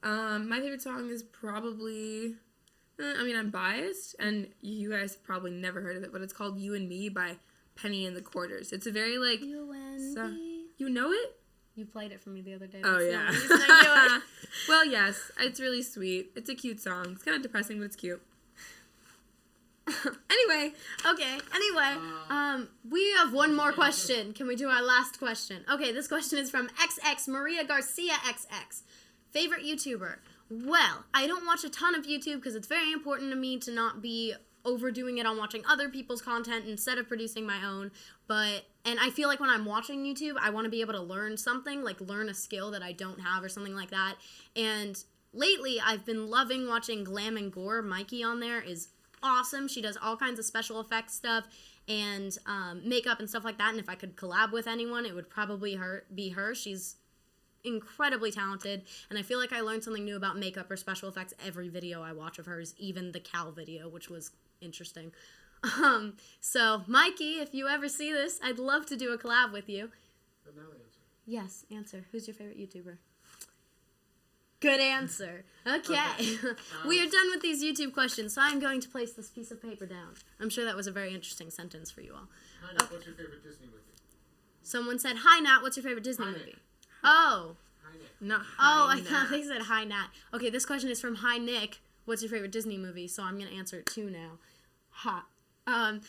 My favorite song is probably... I mean, I'm biased, and you guys have probably never heard of it, but it's called You and Me by Penny and the Quarters. It's a very, like... You and me. You know it? You played it for me the other day. Oh, That's the yeah. only reason I knew it. Well, yes. It's really sweet. It's a cute song. It's kind of depressing, but it's cute. Anyway. Okay, anyway, we have one more question. Can we do our last question? Okay, this question is from XX Maria Garcia XX. Favorite YouTuber? Well, I don't watch a ton of YouTube because it's very important to me to not be overdoing it on watching other people's content instead of producing my own. And I feel like when I'm watching YouTube, I want to be able to learn something, like learn a skill that I don't have or something like that. And lately, I've been loving watching Glam and Gore. Mikey on there is awesome. She does all kinds of special effects stuff and makeup and stuff like that. And if I could collab with anyone, it would probably be her. She's incredibly talented, and I feel like I learned something new about makeup or special effects every video I watch of hers, even the cow video, which was interesting. So Mikey, if you ever see this, I'd love to do a collab with you. But now the answer. Yes, answer. Who's your favorite YouTuber? Good answer. Okay. We are done with these YouTube questions, so I'm going to place this piece of paper down. I'm sure that was a very interesting sentence for you all. Hynek, what's your favorite Disney movie? Someone said, "Hi Nat, what's your favorite Disney Hynek. movie?" Oh. Hynek. Not Oh, Hi I thought Nat. they said hi Nat. Okay, this question is from Hi Nick. What's your favorite Disney movie? So I'm gonna answer it too now. Ha. I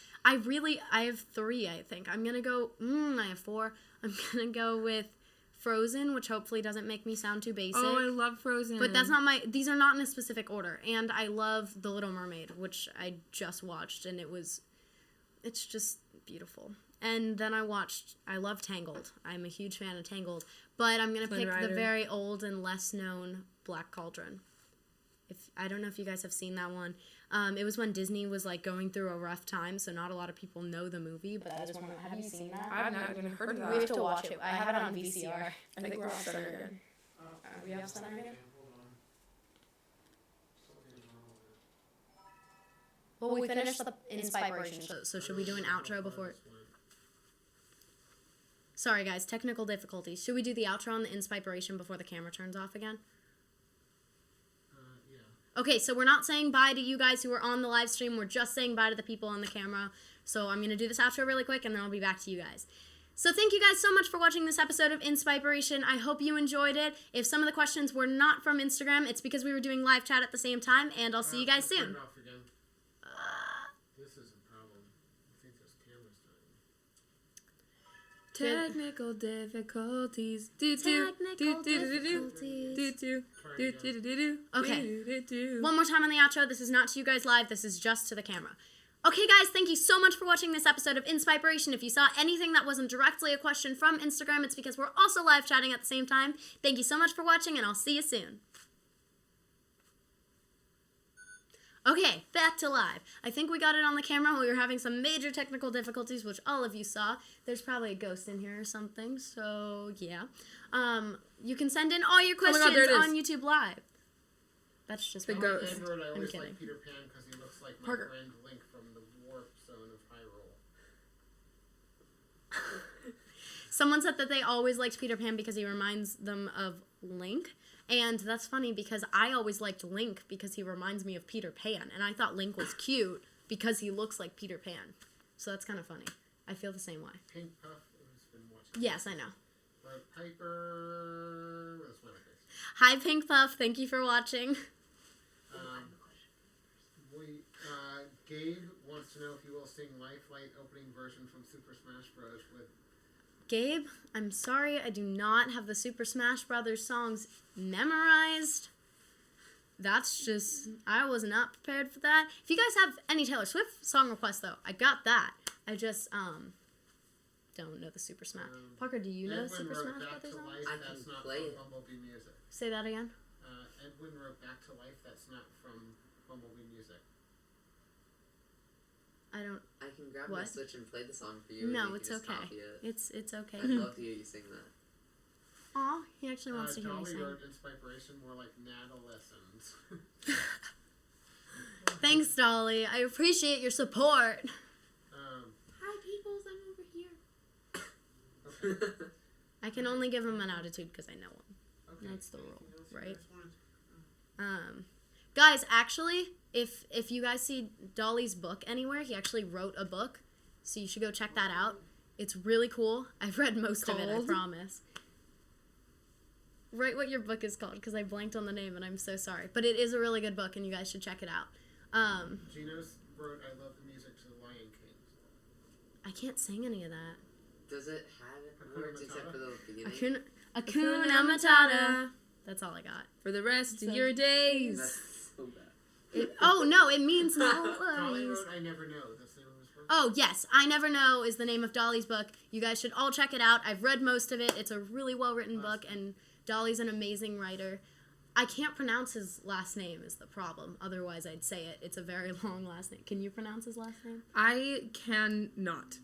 have 3, I think. I'm gonna go, I have 4. I'm gonna go with Frozen, which hopefully doesn't make me sound too basic. Oh, I love Frozen. But these are not in a specific order. And I love The Little Mermaid, which I just watched, and it's just beautiful. And then I love Tangled. I'm a huge fan of Tangled. But I'm going to Flynn pick Rider. the very old and less known Black Cauldron. I don't know if you guys have seen that one. It was when Disney was like going through a rough time, so not a lot of people know the movie. But That is one. Have you seen that? I've not even heard of We that. have to watch it. I have it on VCR. I think we're all center again. Are we off center again? Well, we finished the InsPIPEration. so should we do an outro before? Sorry guys, technical difficulties. Should we do the outro on the InsPIPEration before the camera turns off again? Yeah. Okay, so we're not saying bye to you guys who are on the live stream. We're just saying bye to the people on the camera. So I'm going to do this outro really quick, and then I'll be back to you guys. So thank you guys so much for watching this episode of InsPIPEration. I hope you enjoyed it. If some of the questions were not from Instagram, it's because we were doing live chat at the same time, and I'll see you guys Turn soon. it off again. This is a problem. I think this camera's dying. Technical difficulties. Okay. One more time on the outro. This is not to you guys live. This is just to the camera. Okay, guys, thank you so much for watching this episode of InsPIPEration. If you saw anything that wasn't directly a question from Instagram, it's because we're also live chatting at the same time. Thank you so much for watching, and I'll see you soon. Okay, back to live. I think we got it on the camera. We were having some major technical difficulties, which all of you saw. There's probably a ghost in here or something, so yeah. You can send in all your my God, questions there it is. on YouTube Live. That's just The wrong. ghost. Android, I always kidding. like Peter Pan because he looks like my Parker. friend Link from the Warp Zone of Hyrule. Someone said that they always liked Peter Pan because he reminds them of Link. And that's funny because I always liked Link because he reminds me of Peter Pan. And I thought Link was cute because he looks like Peter Pan. So that's kind of funny. I feel the same way. Pink Puff, who's been watching. Yes, I know. Piper, that's my face. Hi, Pink Puff. Thank you for watching. Gabe wants to know if you will sing Lifeline opening version from Super Smash Bros. With Gabe, I'm sorry. I do not have the Super Smash Brothers songs memorized. That's just, I was not prepared for that. If you guys have any Taylor Swift song requests, though, I got that. I just, don't know the Super Smash. Parker, do you know Edwin Super wrote Smash Back Brothers to songs? Life, I that's can not play from it. Bumblebee Music. Say that again. Edwin wrote Back to Life, that's not from Bumblebee Music. I don't. I can grab What? my Switch and play the song for you. and No, you it's can just okay. copy it. It's okay. I'd love to hear you sing that. Aw, he actually wants to hear me Dolly sing. wrote InsPIPEration, more like Nadolescence. Thanks, Dolly. I appreciate your support. Hi, peoples. I'm over here. Okay. I can only give him an attitude because I know him. Okay. That's the rule, Anything else you right? guys wanted? Guys, actually, if you guys see Dolly's book anywhere, he actually wrote a book, so you should go check that out. It's really cool. I've read most of it, I Called? promise. Write what your book is called, because I blanked on the name, and I'm so sorry. But it is a really good book, and you guys should check it out. Gino's wrote I love the music to the Lion King. I can't sing any of that. Does it have words except for the beginning? Hakuna Matata. That's all I got. For the rest So- of your days. That's so bad. Oh, no, it means no Dolly worries. wrote I Never Know. That's the name of his book. Oh, yes. I Never Know is the name of Dolly's book. You guys should all check it out. I've read most of it. It's a really well-written book, and Dolly's an amazing writer. I can't pronounce his last name is the problem. Otherwise, I'd say it. It's a very long last name. Can you pronounce his last name? I cannot.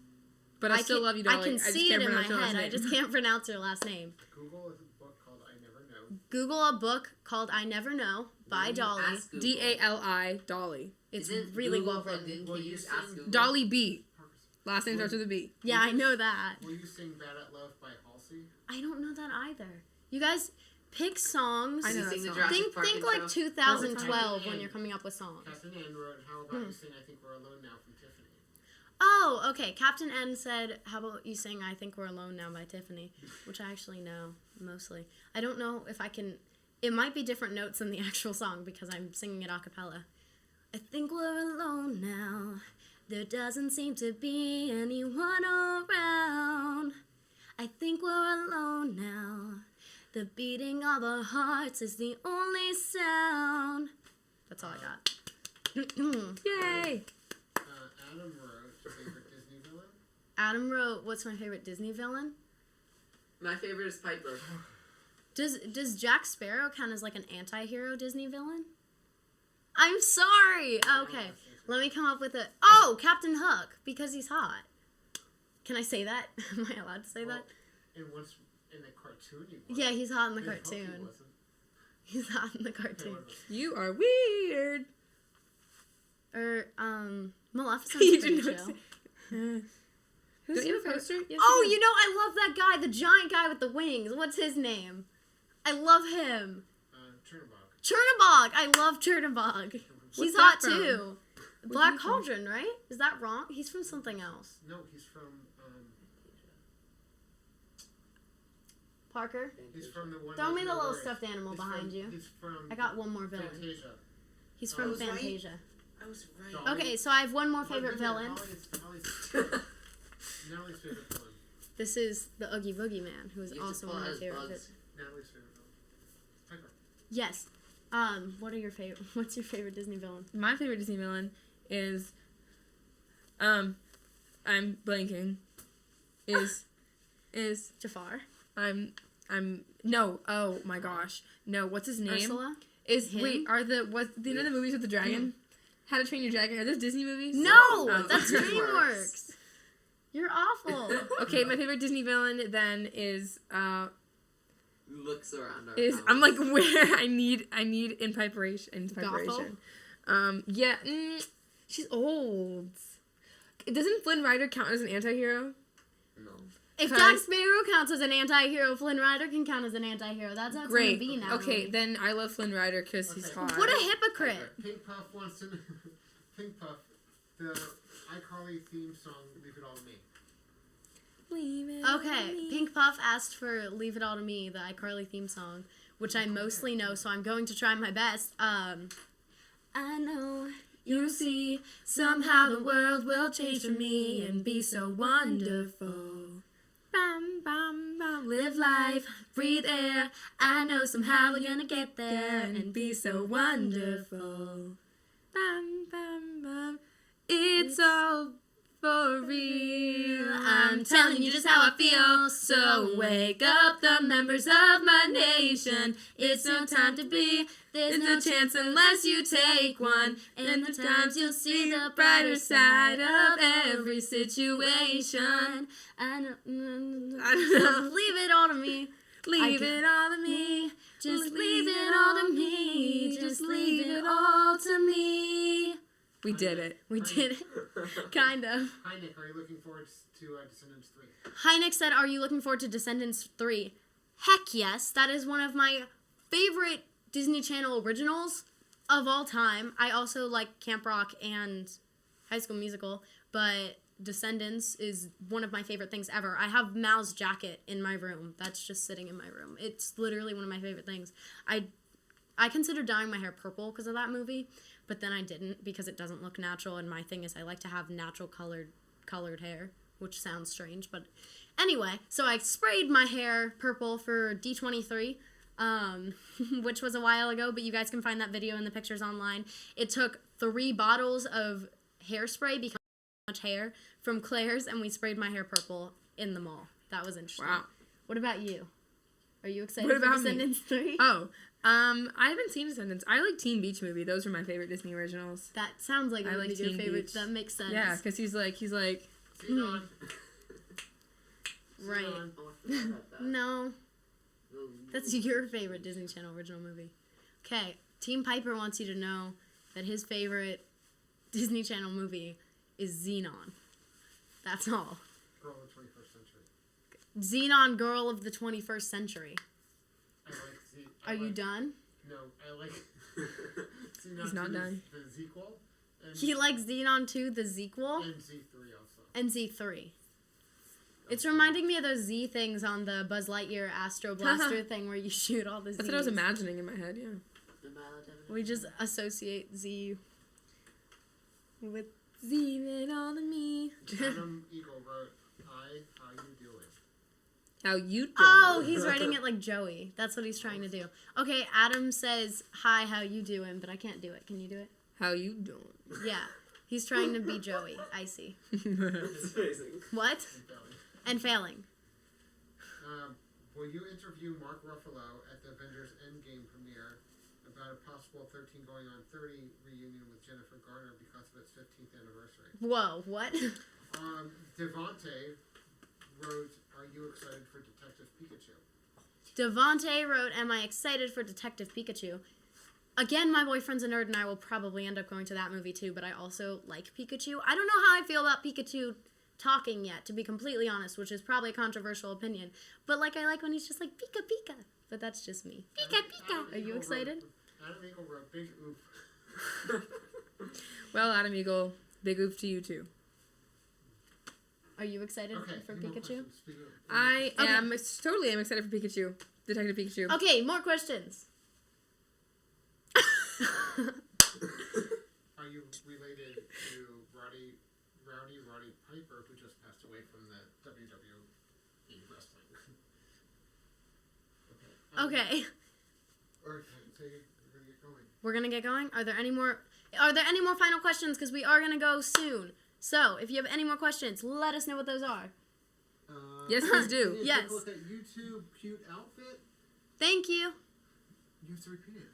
But I still can- love you, Dolly. I can just see can't it in my pronounce your last head. I name. just can't pronounce your last name. Google is a book called I Never Know. Google a book called I Never Know by Dolly. Ask Google. D-A-L-I, Dolly. It's Isn't really Google well plugged written. in? Will Can you you just sing ask Google? Dolly B. Parker's- Last name starts with a B. Yeah, I know that. Will you sing Bad at Love by Halsey? I don't know that either. You guys pick songs. I know You that sing the song. Jurassic Park Think like intro? 2012 when you're coming up with songs. Captain N wrote How About You Sing I Think We're Alone Now from Tiffany. Oh, okay. Captain N said, how about you sing I Think We're Alone Now by Tiffany, which I actually know, mostly. I don't know if I can... It might be different notes than the actual song because I'm singing it a cappella. I think we're alone now. There doesn't seem to be anyone around. I think we're alone now. The beating of our hearts is the only sound. That's all I got. Yay! Adam wrote favorite Disney villain. Adam wrote, what's my favorite Disney villain? My favorite is Piper. Does Jack Sparrow count as like an anti-hero Disney villain? I'm sorry. Okay, let me come up with a. Oh, Captain Hook because he's hot. Can I say that? Am I allowed to say that? And once in the cartoon he was. Yeah, he's hot in the In Hook he cartoon. wasn't. He's hot in the Okay, cartoon. what about- You are weird. Or Maleficent's You pretty didn't chill. know. Who's Don't you your have a favorite- poster? Yes, Oh, do. you know I love that guy, the giant guy with the wings. What's his name? I love him. Chernabog. Chernabog. I love Chernabog. He's What's hot that from? too. Where's Black he from? Cauldron, right? Is that wrong? He's from something else. No, he's from. Parker, He's from the one. throw me with the no little words. stuffed animal He's behind from, you. He's from. I got one more villain. Fantasia. He's I from was right. Fantasia. I was right. Dolly. Okay, so I have one more Well, favorite then villain. Natalie's favorite villain. This is the Oogie Boogie Man, who is You have to also pull one of out my his favorite. bugs. Natalie's favorite villain. Piper. Yes. What are your favorite? What's your favorite Disney villain? My favorite Disney villain is, I'm blanking. Is Jafar. no. Oh my gosh. No. What's his name? Ursula. Is Him? wait. Are the you know the movies with the dragon? How to Train Your Dragon? Are those Disney movies? No, Oh. that's DreamWorks. DreamWorks. You're awful. Okay, my favorite Disney villain then is Looks around our is house. I'm like where I need InsPIPEration. Gothel? Yeah, she's old. Doesn't Flynn Rider count as an anti-hero? No. If Jack Sparrow counts as an anti-hero, Flynn Rider can count as an anti-hero. That's how it's going to be now. Okay, then I love Flynn Rider because he's hot. What a hypocrite. Pink Puff wants to... Pink Puff, the iCarly theme song, Leave It All to Me. Leave it Okay, Pink Puff asked for Leave It All to Me, the iCarly theme song, which I mostly know, so I'm going to try my best. I know, you see, somehow the world will change for me and be so wonderful. Bam, bam, bam, live life, breathe air. I know somehow we're gonna get there and be so wonderful. Bam, bam, bam, it's all for real. I'm telling you just how I feel. So wake up the members of my nation. It's no time to be. There's no chance unless you take one. In the times you'll see the brighter side of every situation. I don't know. Leave it all to me. Leave it all to me. Just leave it all to me. Just leave it all to me. We did it. We did it. Kind of. Hi, Nick. Are you looking forward to Descendants 3? Hynick said, are you looking forward to Descendants 3? Heck yes. That is one of my favorite Disney Channel originals of all time. I also like Camp Rock and High School Musical, but Descendants is one of my favorite things ever. I have Mal's jacket in my room. That's just sitting in my room. It's literally one of my favorite things. I considered dyeing my hair purple because of that movie, but then I didn't because it doesn't look natural, and my thing is I like to have natural colored hair, which sounds strange, but anyway, so I sprayed my hair purple for D23, which was a while ago, but you guys can find that video in the pictures online. It took 3 bottles of hairspray because much hair from Claire's, and we sprayed my hair purple in the mall. That was interesting. Wow. What about you? Are you excited What for about Descendants 3? Oh, I haven't seen Descendants. I like Teen Beach Movie. Those are my favorite Disney originals. That sounds like it would be your Teen favorite. Beach. That makes sense. Yeah, because he's like. Xenon. Right. Xenon. Oh, I forgot about that. No, that's your favorite Disney Channel original movie. Okay, Team Piper wants you to know that his favorite Disney Channel movie is Xenon. That's all. Girl of the 21st century. Xenon, Girl of the 21st Century. I like Are you done? No, I like Xenon He's not 2, done. The sequel. And, He likes Xenon 2, the sequel, and Z3 also. and Z3. It's reminding me of those Z things on the Buzz Lightyear Astro Blaster thing where you shoot all the Z's. That's what I was imagining in my head. Yeah. Am I allowed to have an We just associate Z with Leave it all to me. Adam Eagle wrote, "Hi, how you doing?" How you doing? Oh, he's writing it like Joey. That's what he's trying to do. Okay, Adam says, "Hi, how you doing?" But I can't do it. Can you do it? How you doing? Yeah. He's trying to be Joey. I see. It's amazing. What? And Belly. And failing. Will you interview Mark Ruffalo at the Avengers Endgame premiere about a possible 13 going on 30 reunion with Jennifer Garner because of its 15th anniversary? Whoa, what? Devontae wrote, "Are you excited for Detective Pikachu?" Devontae wrote, "Am I excited for Detective Pikachu?" Again, my boyfriend's a nerd, and I will probably end up going to that movie too, but I also like Pikachu. I don't know how I feel about Pikachu talking yet, to be completely honest, which is probably a controversial opinion. But, like, I like when he's just like, Pika, Pika. But that's just me. Pika, Pika. Are you excited? Adam Eagle wrote, "Big oof." Well, Adam Eagle, big oof to you too. Are you excited Okay, for any more Pikachu? questions? Speak of- I Okay. am totally am excited for Pikachu. Detective Pikachu. Okay, more questions. Are you related to Rowdy Piper, who just passed away from the WWE wrestling? Okay. Okay, so you're gonna get going. We're gonna get going. Are there any more final questions? Because we are gonna go soon. So, if you have any more questions, let us know what those are. Yes, please do. Take Yes. a look at YouTube cute outfit. Thank you. You have to repeat it.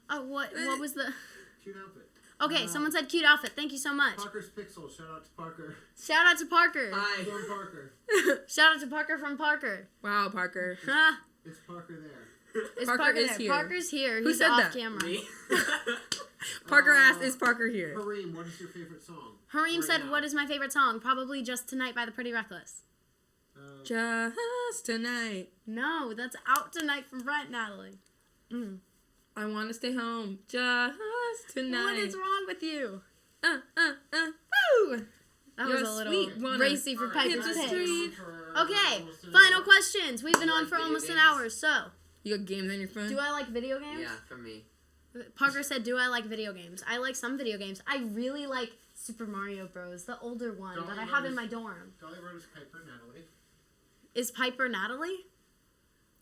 Oh, what was the... Cute outfit. Okay, someone said cute outfit. Thank you so much. Parker's Pixel. Shout out to Parker. Shout out to Parker. Hi. From Parker. Shout out to Parker from Parker. Wow, Parker. Ah, It's Parker there. is Parker Parker is there? here. Parker's here. Who He's said off that? camera. Me? Parker asked, "Is Parker here?" Kareem, what is your favorite song? Hareem Right said, now. "What is my favorite song? Probably Just Tonight by the Pretty Reckless." Just tonight. No, that's Out Tonight from Brent, Natalie. I want to stay home. Just tonight. What is wrong with you? Woo! That You're was a little sweet one. racy for Alright, Piper's Hit the Picks. street. Okay, final questions. We've been You on like for video almost an games? hour, so. You got games on your phone? Do I like video games? Yeah, for me. Parker said, do I like video games? I like some video games. I really like Super Mario Bros., the older one that I have in my dorm. Dolly wrote is Piper, Natalie. Is Piper Natalie?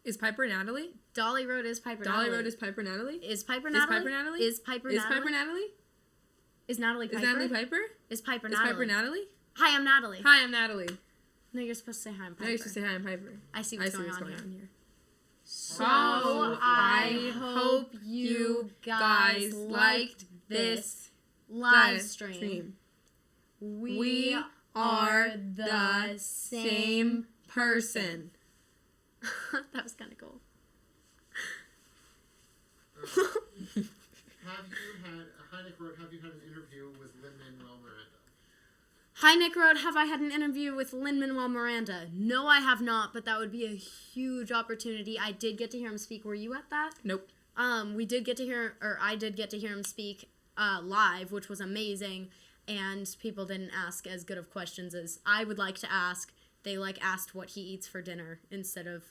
Is Piper Natalie? Dolly Road is Piper Dolly Natalie. Road is Piper Natalie? Is Piper Is Natalie? Piper Natalie? Is Piper Is Natalie? Piper Natalie? Is Natalie Piper? Is Natalie Piper? Is Piper Is Natalie? Piper Natalie? Hi, I'm Natalie. Hi, I'm Natalie. No, you're supposed to say hi, I'm Piper. No, you should say hi, I'm Piper. I see I what's see going what's on going here. on here. So So, I hope you guys liked this live stream. We are the same person. That was kind of cool. Have you had an interview with Lin-Manuel Miranda? Hi, Nick Road. Have I had an interview with Lin-Manuel Miranda? No, I have not, but that would be a huge opportunity. I did get to hear him speak. Were you at that? Nope. We did get to hear, or I did get to hear him speak live, which was amazing, and people didn't ask as good of questions as I would like to ask. They, asked what he eats for dinner instead of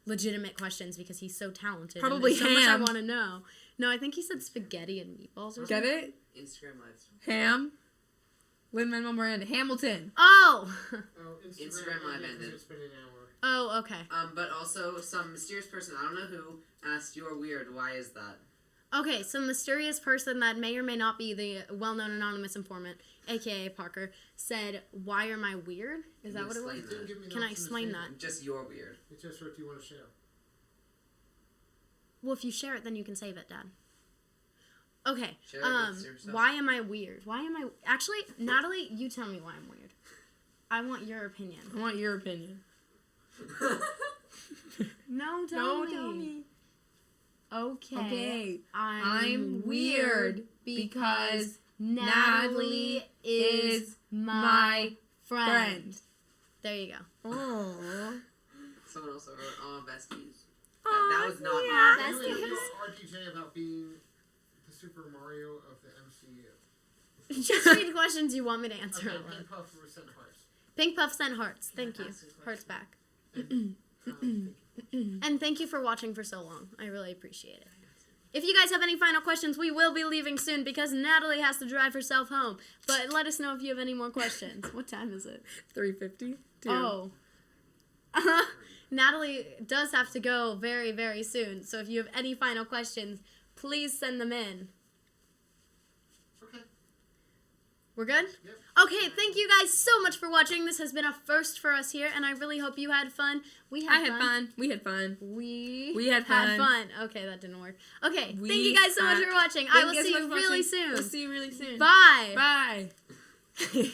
legitimate questions because he's so talented. Probably and there's so much I ham. want to know. No, I think he said spaghetti and meatballs or something. Get it? Instagram live stream. Ham. Lin-Manuel Miranda. Hamilton. Oh! Oh, Instagram Live ended. ended. It's been an hour. Oh, okay. But also some mysterious person, I don't know who, asked you're weird. Why is that? Okay, some mysterious person that may or may not be the well-known anonymous informant, aka Parker, said, "Why am I weird?" Is that what it was? Explain that. Give me an Can I option to explain say that? Just you're weird. It's just what you want to share. Well, if you share it, then you can save it, Dad. Okay. Share it with yourself. Why am I weird? Why am I actually, Natalie? You tell me why I'm weird. I want your opinion. I want your opinion. No, tell me. Okay. Okay. I'm weird because Natalie is my friend. There you go. Aww. Someone also wrote, "Oh, besties." Aw, That was not yeah. me. You Besties. interview RDJ about being the Super Mario of the MCU. Just read questions you want me to answer. Okay, out loud. Pink Puff sent hearts. Pink Puff sent hearts. Thank you. Ask a question. Hearts back. Thank you. And thank you for watching for so long. I really appreciate it. If you guys have any final questions, we will be leaving soon because Natalie has to drive herself home. But let us know if you have any more questions. What time is it? 3:50. Oh. Natalie does have to go very, very soon. So if you have any final questions, please send them in. Okay. We're good? Yep. Okay, thank you guys so much for watching. This has been a first for us here, and I really hope you had fun. We I had had fun. We had fun. We had fun. Okay, that didn't work. Okay, We thank you guys so much had- for watching. I Thank will you see guys you for really watching. soon. We'll see you really soon. Bye. Bye.